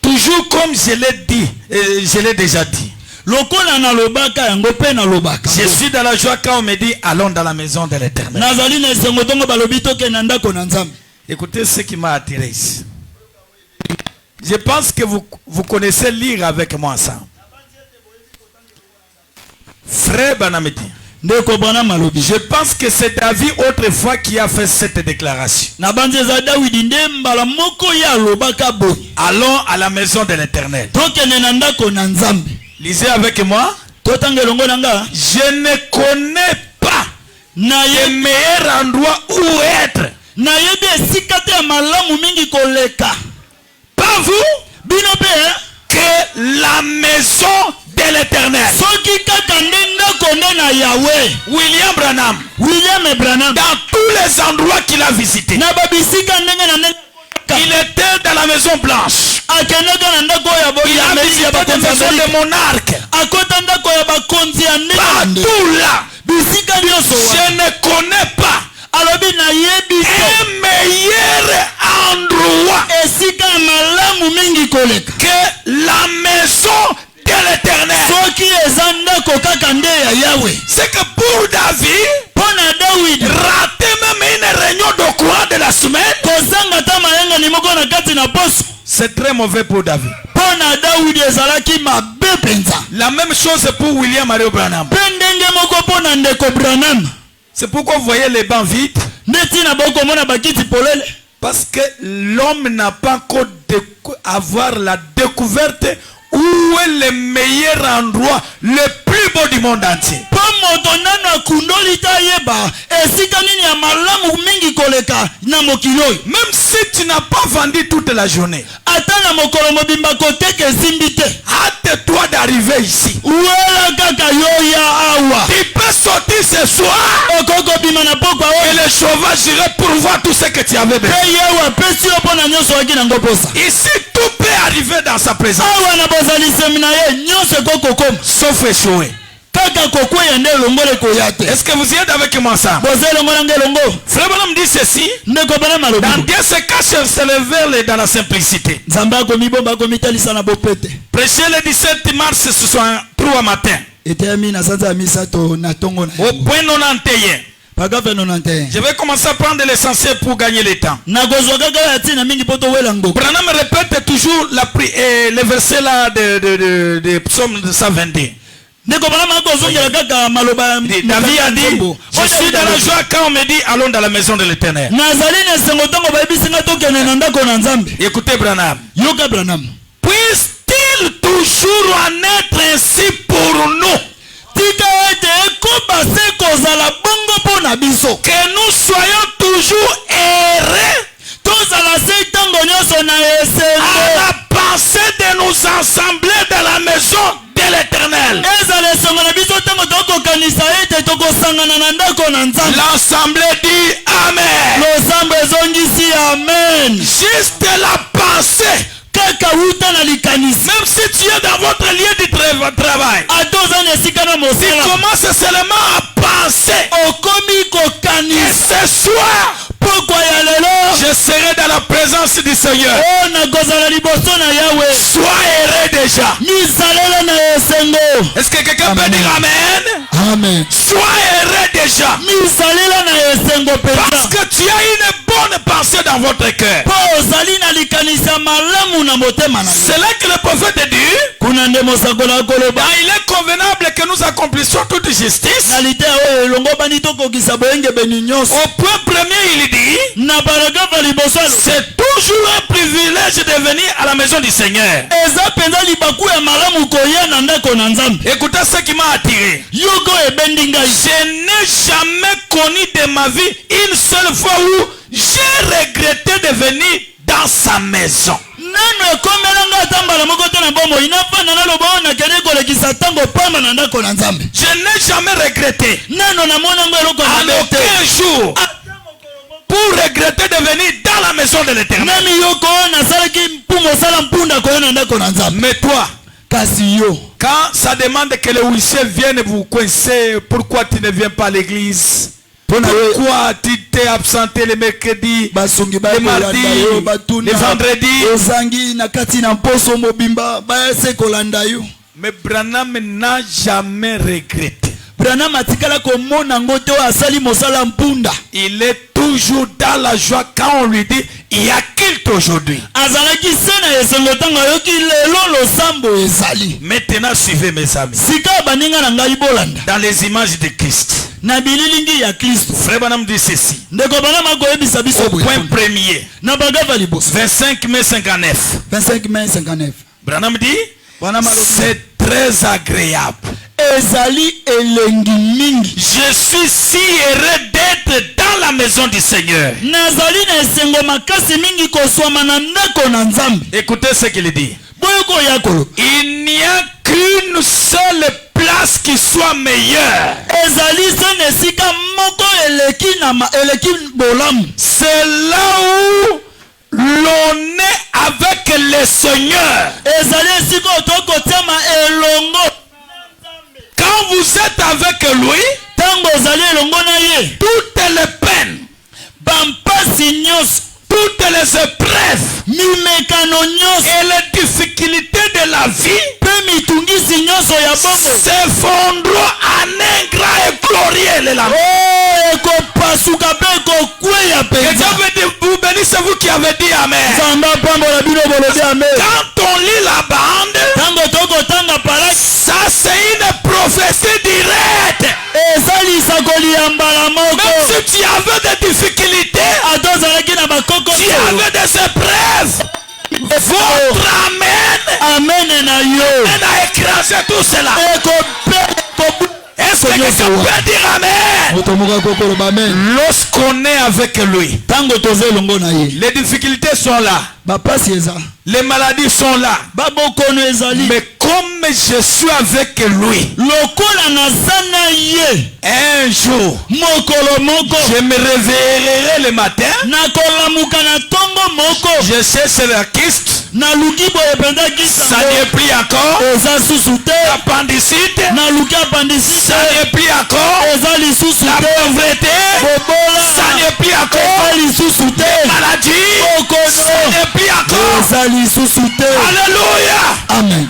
toujours comme je l'ai dit, je l'ai déjà dit. Lokola na lobaka yango pe na lobaka. Je suis dans la joie quand on me dit allons dans la maison de l'Éternel. Nazali na esengo tongo balobi toke na ndako na Nzambe. Écoutez ce qui m'a attiré ici. Je pense que vous connaissez lire avec moi ça. Frère Banamedi. Je pense que c'est David autrefois qui a fait cette déclaration. Allons à la maison de l'Éternel. Lisez avec moi. Je ne connais pas le meilleur endroit où être. Pas vous que la maison de l'Éternel. William Branham, dans tous les endroits qu'il a visités, il était dans la maison blanche. Il a visité la maison de monarque. Partout là, je ne connais pas un meilleur endroit que la maison de l'Éternel. C'est que pour David, rater même une réunion de courant de la semaine, c'est très mauvais pour David. La même chose pour William Mario Branham. C'est pourquoi vous voyez les bancs vides. Parce que l'homme n'a pas encore avoir la découverte où est le meilleur endroit, le plus beau du monde entier. Même si tu n'as pas vendu toute la journée, hâte-toi d'arriver ici. Tu peux sortir ce soir et le sauvage irait pour voir tout ce que tu avais besoin. Ici tout peut arriver dans sa présence, sauf échouer. Est-ce que vous y êtes avec moi ça? Frère Branham dit ceci. Dans Dieu se cache se lever dans la simplicité. Prêcher le 17 mars 63 matin. Au point 91. Je vais commencer à prendre l'essentiel pour gagner le temps. Branham répète toujours le verset là de Psaume 122. David a dit, je suis dans la joie quand on me dit allons dans la maison de l'Éternel. Écoutez Branham. Puisse-t-il toujours en être ainsi pour nous? Que nous soyons toujours heureux à la pensée de nous assembler dans la maison de l'Éternel. L'assemblée dit Amen. Juste la pensée. Même si tu es dans votre lieu de travail, tu commences seulement à penser et ce soir je serai dans la présence du Seigneur. Sois heureux déjà. Est-ce que quelqu'un peut dire Amen? Sois heureux déjà. Parce que tu as une bonne pensée dans votre cœur. C'est là que le prophète dit, il est convenable que nous accomplissions toute justice. Au point premier il dit, c'est toujours un privilège de venir à la maison du Seigneur. Écoutez ce qui m'a attiré. Je n'ai jamais connu de ma vie une seule fois où j'ai regretté de venir dans sa maison. Je n'ai jamais regretté à aucun jour pour regretter de venir dans la maison de l'Éternel. Mais toi, quand ça demande que les huissiers viennent vous coincer, pourquoi tu ne viens pas à l'église? Pourquoi tu t'es absenté le mercredi, le mardi, le vendredi? Mais Branham n'a jamais regretté. Il est toujours dans la joie quand on lui dit il y a culte aujourd'hui. azalaki se na esengo ntango ayoki lelo losambo ezali. Maintenant, suivez mes amis. Sika baninga na ngai bolanda. Dans les images de Christ. Na bililingi ya Kristo. Frère Branham dit ceci. Ndeko bana makoyebisa biso Au point premier. na bagava liboso. 25 mai 59. 25 mai 59. Branham dit, Branham alobi, c'est très agréable. ezali elengi mingi. Je suis si heureux d'être dans la maison du Seigneur. Nazali na esengo makasi mingi koswama na ndako na Nzambe. Écoutez ce qu'il dit. Boyoko ya kolo. Il n'y a qu'une seule place qui soit meilleure. Ezali se nesika moko eleki eleki bolamu. C'est là où l'on est avec le Seigneur. Ezali esika otoko tiama elongo. Quand vous êtes avec lui, Tango ozali elongo na ye. toutes les peines, Bampasi nyonso. toutes les épreuves Mimekano nyonso. et les difficultés de la vie Pe mitungisi nyonso ya bongo. s'effondreront en un grand et glorieux élan. Oh, ekopasuka pe ekokweya Que penza. Dieu vous bénisse, c'est vous qui avez dit Amen. Nzambe apambola bino bolobi amen. Quand on lit la bande, Tango tokotanga palaki. ça c'est une prophétie directe. Esalisa kolia mbala moko. Même si tu avais des difficultés, Ata ozalaki na bakoko. tu avais des épreuves, votre Amen Amen na yo. a écrasé tout cela. Est-ce que quelqu'un peut dire Amen? Lorsqu'on est avec lui, Tango toze elongo na ye. les difficultés sont là, Bapasi eza. les maladies sont là. Babokono ezali. Mais comme je suis avec lui, Lokola naza na ye. un jour, Mokolo moko. je me réveillerai le matin, Nakolamuka na tongo moko. je sais c'est la kyste, Naluki boye penza kisa. ça n'est plus encore, Eza susu te. appendicite, Naluki apandisite. ça n'est plus encore, Eza lisusu la te. pauvreté, Bobola. ça n'est plus encore, Eza lisusu te. maladie, ça Bokono. n'est plus encore. Eza lisusu te. Alléluia. Amen.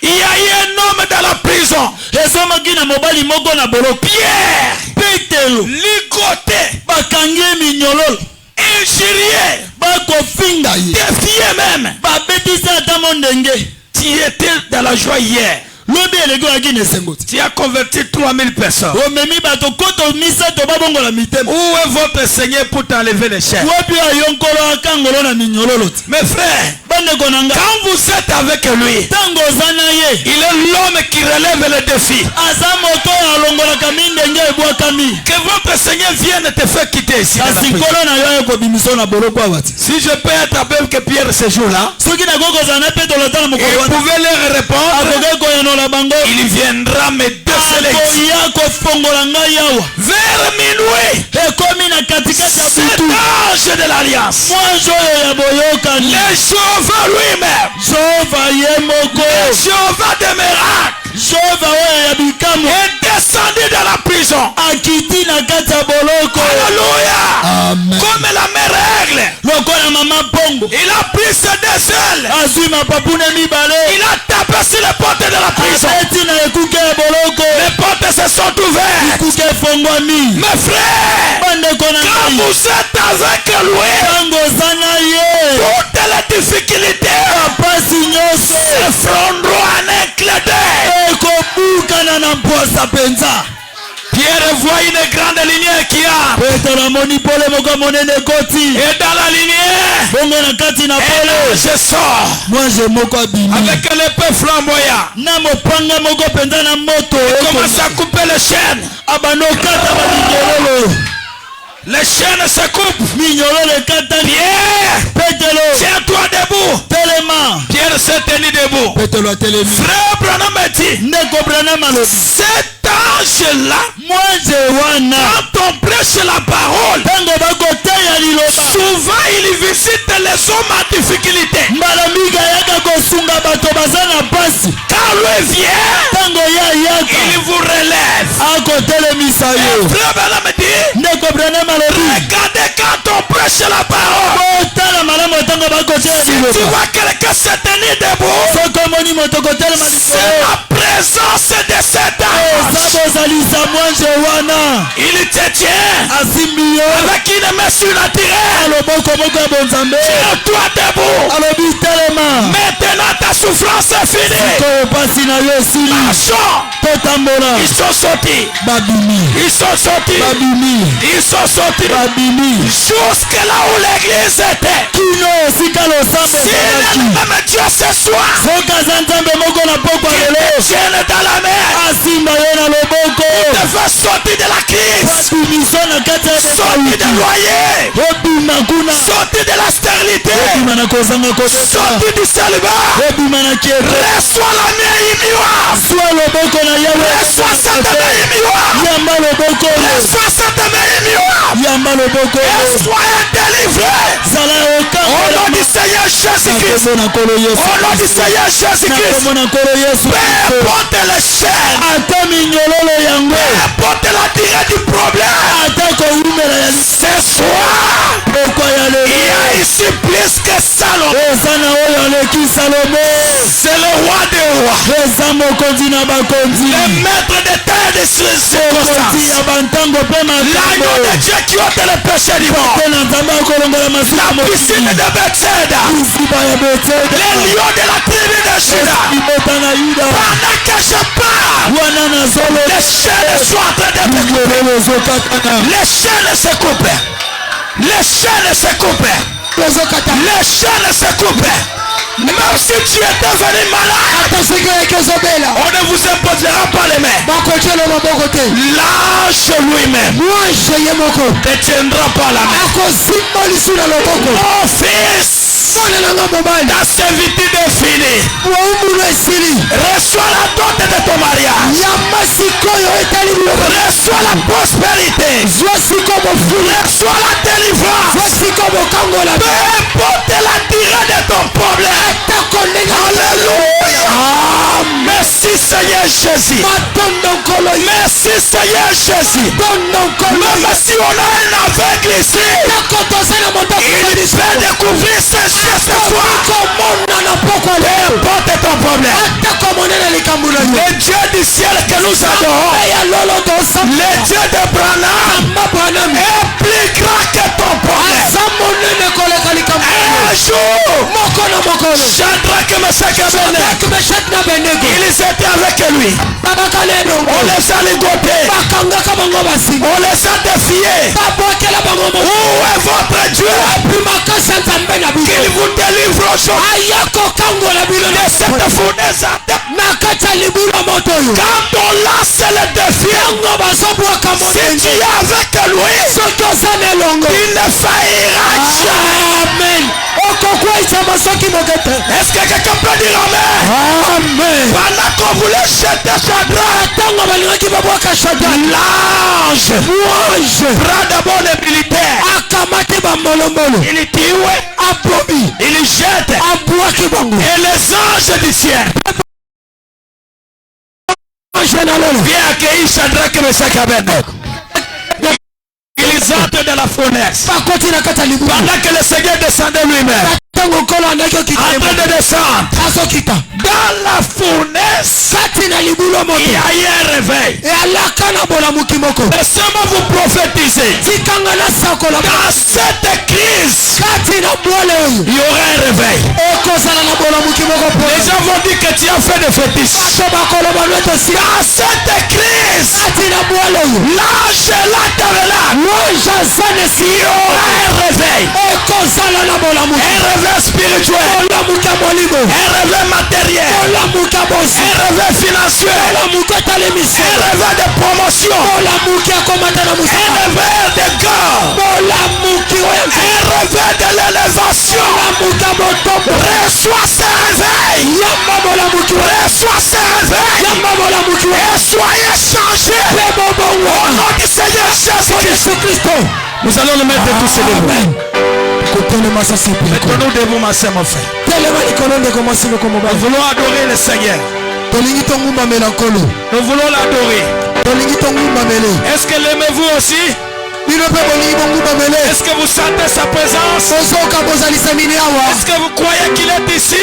Il y a eu un homme dans la prison, Ezomaki na mobali moko na bolo. Pierre, Petelo. ligoté, Bakangi minyololo. injurié, Bakofinga ye. défié même. Babetisa ata mondenge. Tu étais dans la joie hier. Lobi eleki oyaki na esengo te. Tu as converti 3000 personnes. Omemi bato koto misato babongola mitema. Où est votre Seigneur pour t'enlever les chaînes? Wapi ayo nkolo akangolo na minyololo te. Mes frères, Bandeko na nga. quand vous êtes avec lui, Tango oza na ye. il est l'homme qui relève les défis. Aza moto oyo alongolaka mindenge ebwakami. Que votre Seigneur vienne te faire quitter ici. dans la Kasi prison. nkolo na yo ekobimiso na boloko awa te. Si je peux être avec que Pierre ce jour-là, Soki nakoki kozala na petolo ata na il mokolo wana. pouvait leur répondre, Akoki koyanola bango. il viendra me déceler Akoya kofongola ngai awa. vers minuit. Ekomi na katikati ya Cet butu. ange de l'alliance, Mwanzo oyo ya boyokani. le Jéhovah lui-même, Jehova ye moko. le Jéhovah des miracles, Jehova oyo ya bikamu. est descendu dans la prison. Akiti na kati ya boloko. Alléluia. Amen. Comme la même règle, Lokola mama pongo. il a pris ses deux ailes. Azwi mapapune mibale. Il a tapé sur les portes de la prison. Abeti na ekuke ya boloko. Les portes se sont ouvertes. Ekuke efongwami. Mes frères, Bandeko na quand ngai. vous êtes avec lui, Tango oza na ye. toutes les difficultés Mapasi nyonso. s'effondreront en un clin d'œil. Ekobukana na mposa penza. Pierre voit une grande lumière qui a. Petelo amoni pole moko monene ekoti. Et dans la lumière, Bongo na kati na un pole. ange sort Mwanze moko abimi. avec l'épée flamboyante. Na mopanga moko penza na moto. Il commence à couper les chaînes. Abano kata baminyololo. Les chaînes se coupent. Minyololo ekatani. Pierre, Petelo. tiens-toi debout. Telema. Pierre s'est tenu debout. Petelo atelemi. Frère Branham a dit, Ndeko Branham alobi. cet ange-là, Mwanze wana. quand on prêche la parole, Tango bakoteya liloba. souvent il visite les hommes en difficulté. Mbala mingi ayaka kosunga bato baza na pasi. Quand lui vient, Tango ye ayaka. il vous relève. Akotelemisa yo. Frère Branham dit, Ndeko Branham alobi. regardez quand on prêche la parole. Otala malamu tango bakoteya Si tu liloba. vois quelqu'un se tenir debout, Soko omoni moto kotelema c'est likolo. la présence de cet ange. Eza bozalisa mwanze wana. Il te tient. Asimbiyo. avec une main surnaturelle. Aloboko moko ya bonzambe. Tiens-toi debout. Alobi telema. Maintenant ta souffrance est finie. Ko pasi na yo esili. Marchons. Totambola. Ils sont sortis. Babimi. Ils sont sortis. Babimi. Ils sont sortis. Babimi. Jusque là où l'église était. Kino esika losambo Si ezalaki. le même Dieu ce soir Soki aza nzambe moko na pokwa qui lelo. te tienne dans la main, Asimba yo na loboko. te fait sortir de la crise, Wabimiso na kati ya sortir de loyer, obima kuna. sortir de la stérilité, Obima na kozanga kobeta. sortir du célibat. Obima na kiete. Reçois la main immuable. Zwa loboko na yawe. Reçois cette main immuable. Yamba loboko. Reçois cette main immuable. Yamba loboko. Et sois délivré. Zala Au okanga. nom du Seigneur Jésus-Christ. Na kolo Yesu. Au nom du Seigneur Jésus-Christ. Na kolo Yesu. Peu importe les chaînes, Ata minyololo yango. peu importe la durée du problème, Ata koumela ya ce soir, pokwa ya il lelo. y a ici plus que Salomon. Eza na oyo aleki Salomo. C'est le roi des rois, Eza mokonzi na bakonzi. le maître des temps et des Mokonzi circonstances, ya bantango mpe l'agneau makambo. de Dieu qui ôte le péché du monde, Mpe na nzambe akolongola masuka la piscine de Bethsaida, mosiba ya Betsaida. les lions de la tribu de Juda. Libota na Yuda. Pendant que je parle, Wana na zolo. les chaînes sont en train d'être coupées. Nyololo ezokatana. Les chaînes se coupent. Les chaînes se coupent. Les chaînes se coupent. Même si tu étais venu malade, on ne vous imposera pas les mains. L'ange lui-même ne tiendra pas la main. Mon fils, ta servitude est finie. Reçois la dot de ton mariage. Reçois la prospérité. Reçois la délivrance. Peu importe la durée de ton problème. Alléluia. Merci Seigneur Jésus. Merci Seigneur Jésus. Même si on a un aveugle ici, il peut découvrir ce soir. Peu importe ton problème. Le Dieu du ciel que nous adorons, le Dieu de Branham est plus grand que ton problème. Un jour, Shadrach, Meshach et Abednego, ils étaient avec lui. On les a ligotés. On les a défiés. Où est votre Dieu? Qu'il vous délivre aujourd'hui de cette fournaise. Quand on lance le défi, si tu es avec lui, il ne faillira jamais. Est-ce que quelqu'un peut dire amen? Pendant qu'on voulait jeter Shadrach, l'ange prend d'abord les militaires. Il tue, il jette, et les anges du ciel viennent accueillir Shadrach, Meshach et Abednego. Ils entrent dans la fournaise. Pendant que le Seigneur descendait lui-même, en train de descendre dans la fournaise, il y a eu un réveil. Laissez-moi vous prophétiser. Dans cette crise, il y aura un réveil. Les gens vont dire que tu as fait des fétiches. Dans cette crise, l'ange est là il y aura un réveil. Un réveil spirituel, un réveil matériel, un réveil financier, un réveil de promotion, un réveil de gain, un réveil de l'élévation. Reçois ce réveil. Reçois ce réveil. Et soyez changés au nom du Seigneur Jésus-Christ. Nous allons le mettre tous debout. Mettons-nous debout, ma soeur, mon frère. Nous voulons adorer le Seigneur. Nous voulons l'adorer. Est-ce que l'aimez-vous aussi? Est-ce que vous sentez sa présence? Est-ce que vous croyez qu'il est ici?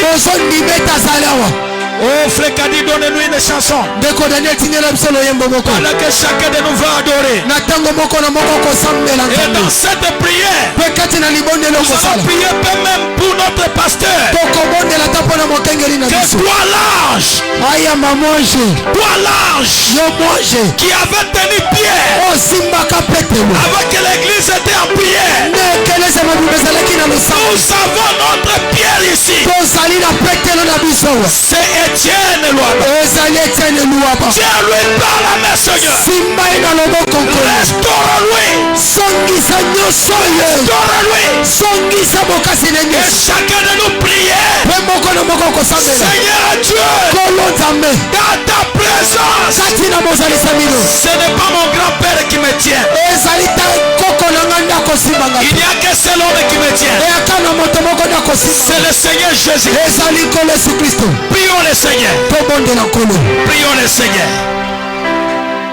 Oh, frère Kadi, donne-nous une chanson. Ndeko Daniel tingela biso loyembo moko. Voilà que chacun de nous va adorer. Na tango moko na moko kosambela Et Nzambe. dans cette prière, Pe kati na libondelo nous allons kosala. prier même pour notre pasteur. Tokobondela ta mpona mokengeli na Que biso. toi l'ange, Aya mamonje. toi l'ange Yo monje. qui avait tenu Pierre Osimbaka Petelo. avant que l'église était en prière. Nekeleza mabibu ezalaki na Nous losambo. avons notre Pierre ici. Tozali na Petelo na biso. C'est Étienne Loaba. Ezali Etienne Luapa. Tiens lui par la main, Seigneur. Simba ye na loboko nkolo. Restaure-lui. Songisa nyonso ye. Restaure-lui. Songisa bokasi na Et nyonso. chacun de nous prier. Pe moko na moko kosambela. Seigneur Dieu, Kolo Nzambe. dans ta présence, Kati na bozalisa bino. ce n'est pas mon grand-père qui me tient. Ezali ta koko na nga nde akosimbanga. Il n'y a que seul homme qui me tient. Eyaka na moto moko nde akosimbanga. C'est le Seigneur Jésus. Ezali nkolo Yesu Kristo. Prions le Seigneur. Tobondela nkolo. Prions le Seigneur.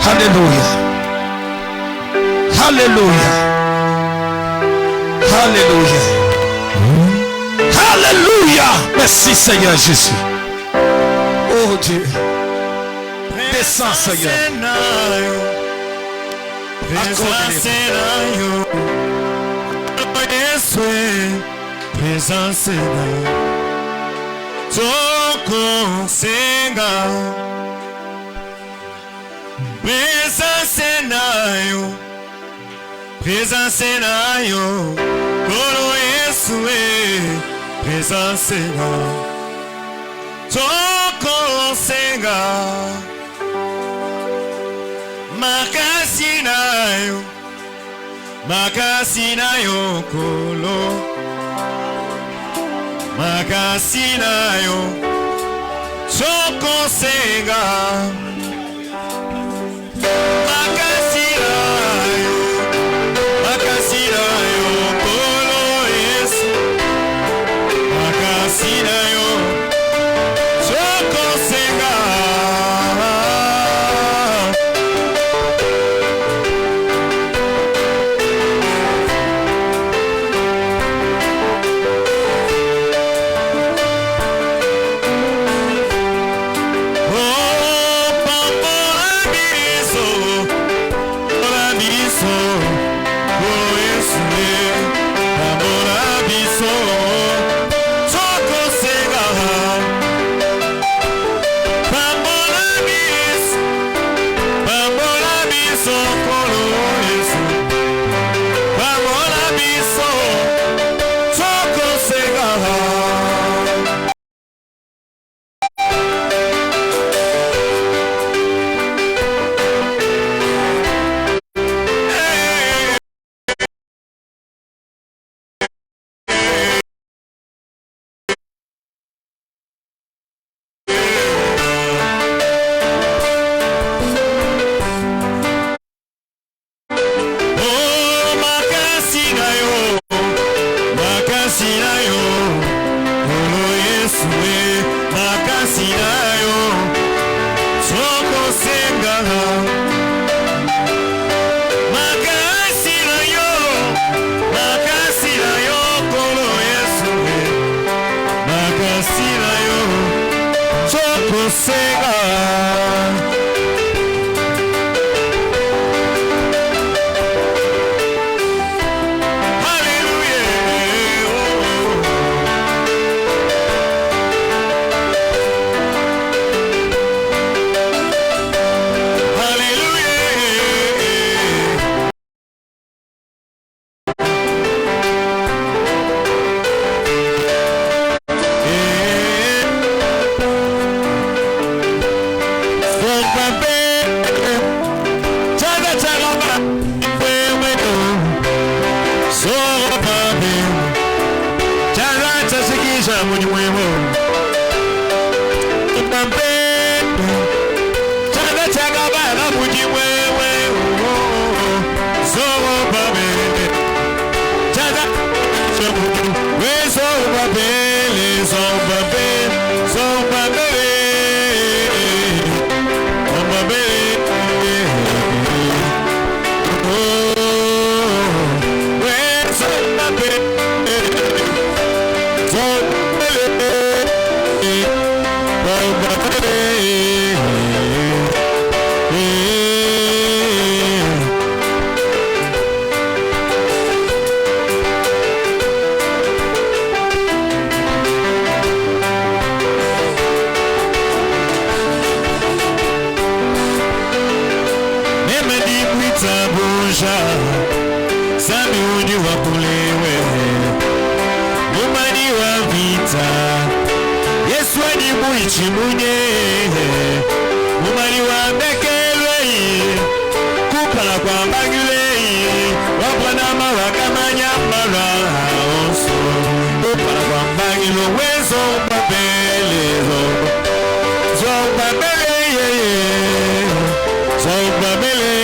Alléluia. Alléluia. Alléluia. Alléluia. Merci Seigneur Jésus. Oh Dieu. Descends Seigneur. Présence tokosenga présence nayo kolo Yesu présence na tokosenga makasi nayo kolo makasi nayo tokosenga makasi nayo kolo Yesu makasi nayo tokosenga Oh, Moja Sami uni wakulewe Mumani wa vita Yesu ani muichi munye Mumani wa mekelwe Kupala kwa mbangule Wapanama wakamanya mara Oso Kupala kwa mbangilo Wezo mbabele Zombabele Zombabele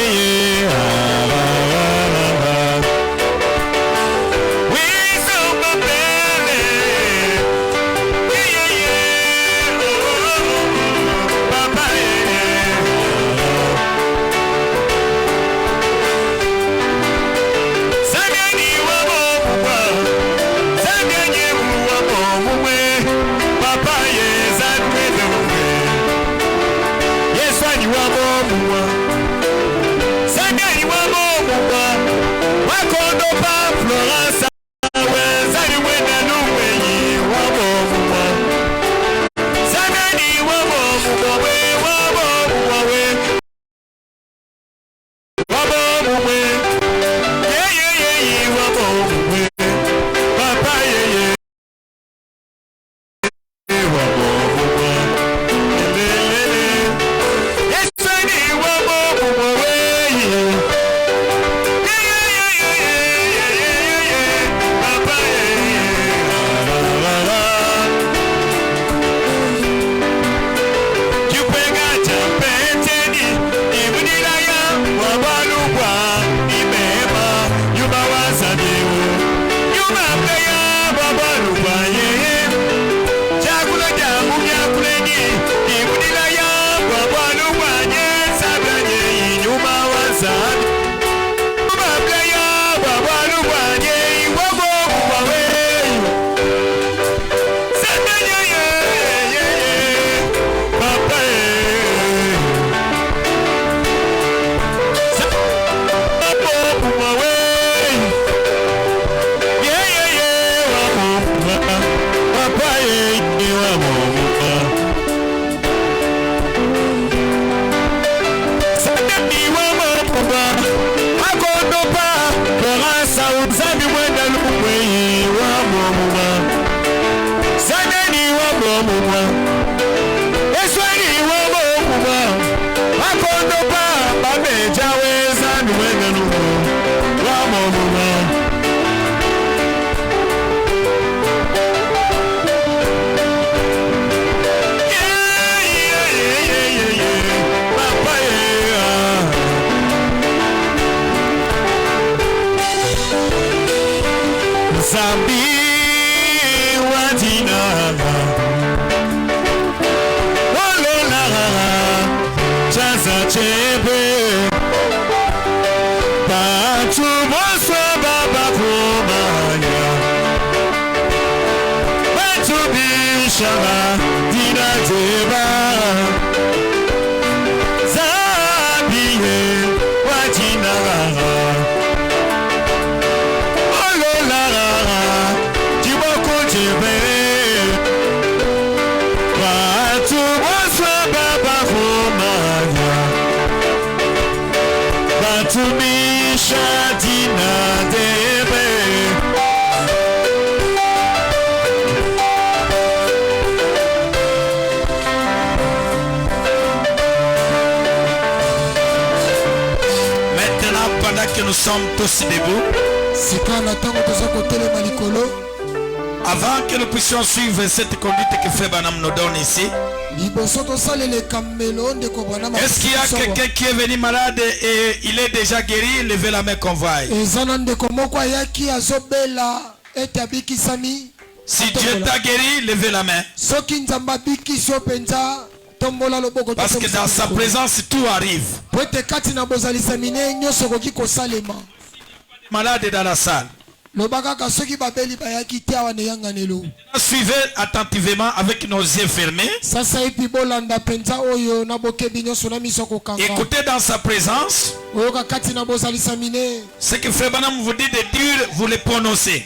Nous sommes tous debout. Avant que nous puissions suivre cette conduite que Frère Branham nous donne ici, est-ce qu'il y a quelqu'un qui est venu malade et il est déjà guéri? Levez la main qu'on voie. Si Dieu t'a guéri, levez la main. Parce que dans sa présence, tout arrive. Malade dans la salle. Suivez attentivement avec nos yeux fermés. Écoutez dans sa présence. Ce que Frère Branham vous dit de dire, vous le prononcez.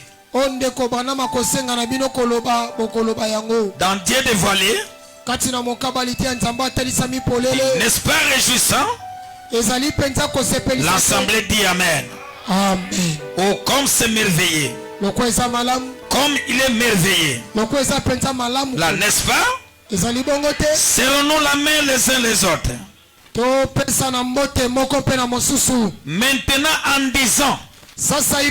Dans Dieu dévoilé, n'est-ce pas réjouissant ezali penza kosepelisa. L'assemblée dit Amen. Amen. Oh, comme c'est merveilleux. Loko eza malamu. Comme il est merveilleux. Loko eza penza malamu. Là, n'est-ce pas? Ezali bongo te. Serrons-nous la main les uns les autres. To pesa na mbote moko pe na mosusu. Maintenant en disant. Sasa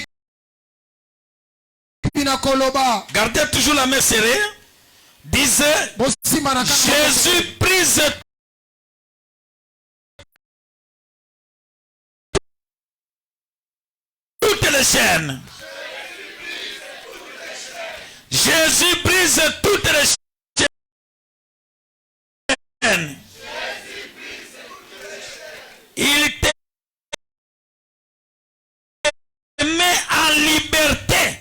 ipina koloba. Gardez toujours la main serrée. Disait Jésus brise toutes les chaînes. Jésus brise toutes les chaînes. Il te met en liberté.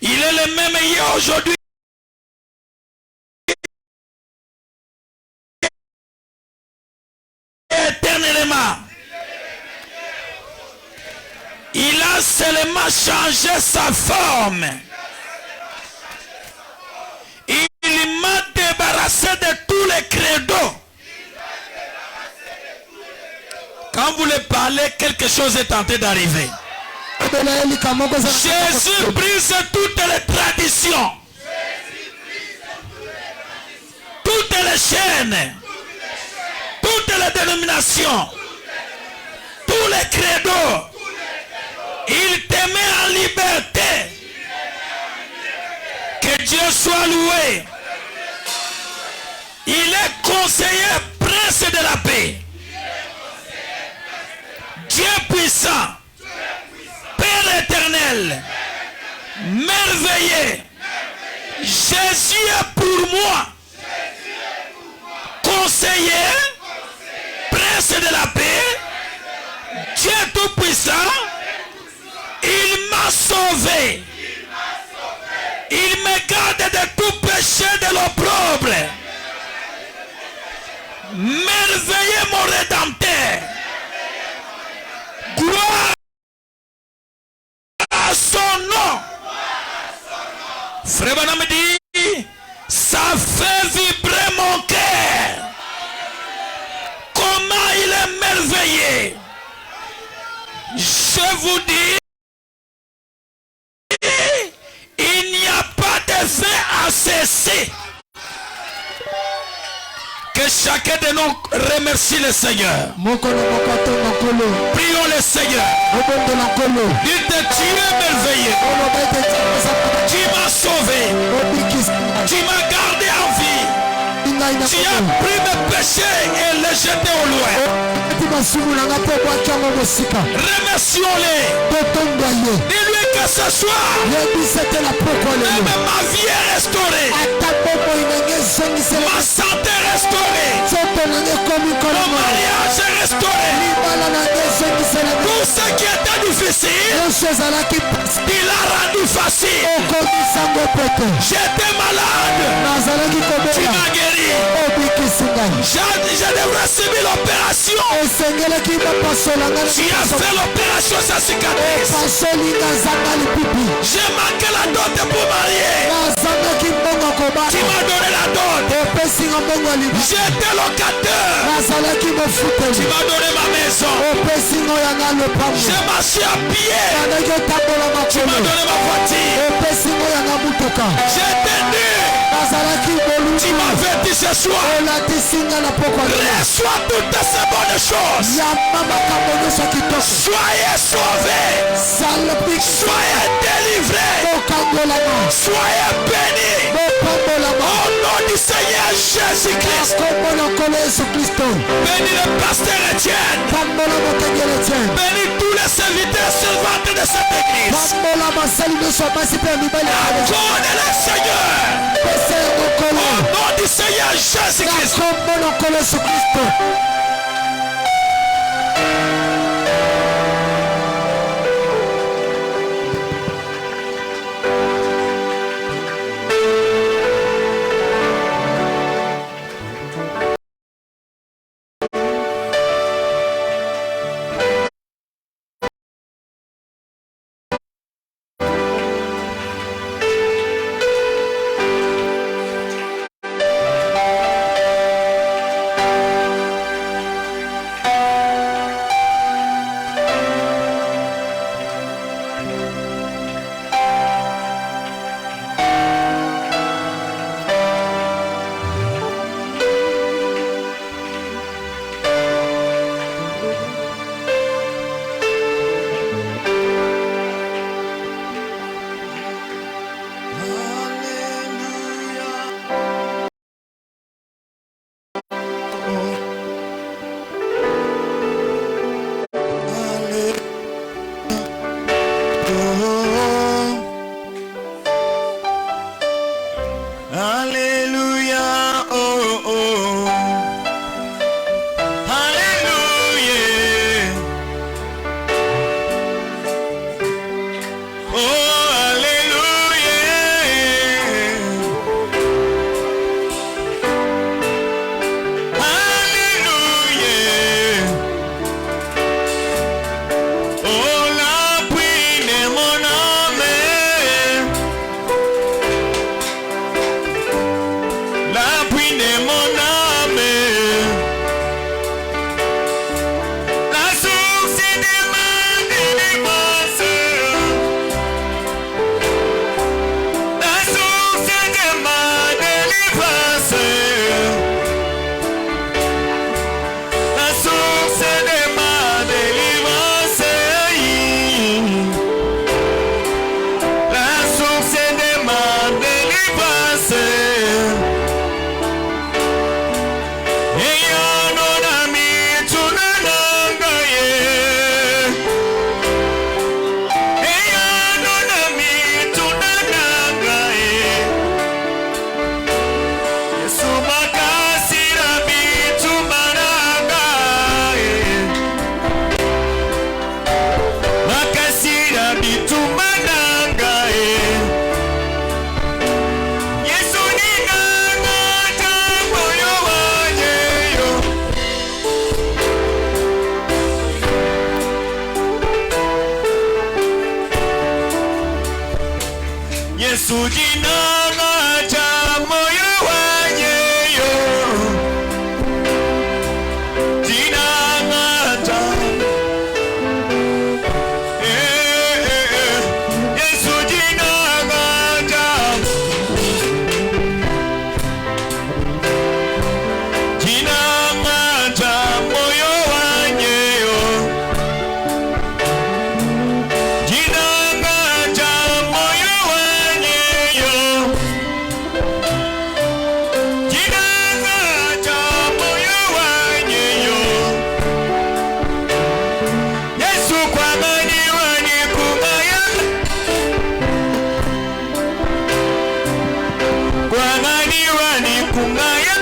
Il est le même hier, aujourd'hui. Éternellement. Il a seulement changé sa forme. Il m'a débarrassé de tous les credos. Quand vous le parlez, quelque chose est tenté d'arriver. Jésus brise toutes les traditions. Toutes les chaînes. Toutes les dénominations. Tous les credos. Il te met en liberté. Que Dieu soit loué. Il est conseiller prince de la paix. Dieu puissant. Père éternel, merveilleux, Jésus est pour moi, conseiller, prince de la paix, Dieu tout-puissant, il m'a sauvé, il me garde de tout péché de l'opprobre, merveilleux mon rédempteur, gloire à son nom. Frère Branham dit, ça fait vibrer mon cœur. Comment il est merveilleux. Je vous dis, il n'y a pas de fait à cesser. Que chacun de nous remercie le Seigneur. Prions le Seigneur. Dites, tu es merveilleux. Tu m'as sauvé. Tu m'as gardé en vie. Tu as pris mes péchés et les jeté au loin. Remercions-les. Dis-lui que ce soir, même ma vie est restaurée. Ma santé est restaurée. Mon mariage est restauré. Tout ce qui était difficile, il a rendu facile. J'étais malade. Tu m'as guéri. Je devrais subir l'opération. Tu as fait l'opération, ça cicatrice. J'ai manqué la dot pour marier. Tu m'as donné la dot. J'étais locataire. Tu m'as donné ma maison. Je marchais à pied. Tu m'as donné ma voiture. J'étais nu. Tu m'as vêtu ce soir. Reçois toutes ces bonnes choses. Soyez sauvés. Soyez délivrés. Soyez bénis. Au nom du Seigneur Jésus-Christ. Bénis le pasteur Etienne. Bénis tous les serviteurs servantes de cette église. Accorde le Seigneur. Au nom du Seigneur Jésus-Christ. Alléluia, oh oh. Alléluia. Oh, alléluia. Alléluia. Oh, la pluie de mon âme. La pluie de mon âme. La source de ma délivrance. La source de ma délivrance. La source de ma délivrance. La source de ma délivrance. Yesu jina cha moyo wanyeyo, jina cha Yesu jina cha moyo wanyeyo, jina cha moyo wanyeyo. Yesu kwa mani wani kumaya, kwa mani wani kumaya.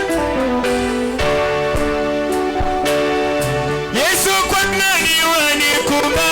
Yesu kwa mani wani kumaya.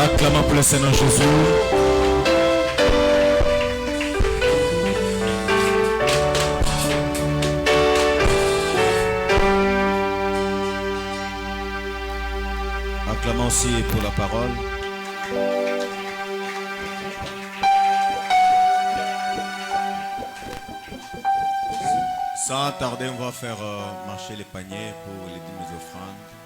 Acclamons pour le Seigneur Jésus. Acclamons aussi pour la parole. Sans tarder, on va faire marcher les paniers pour les dîmes offrandes.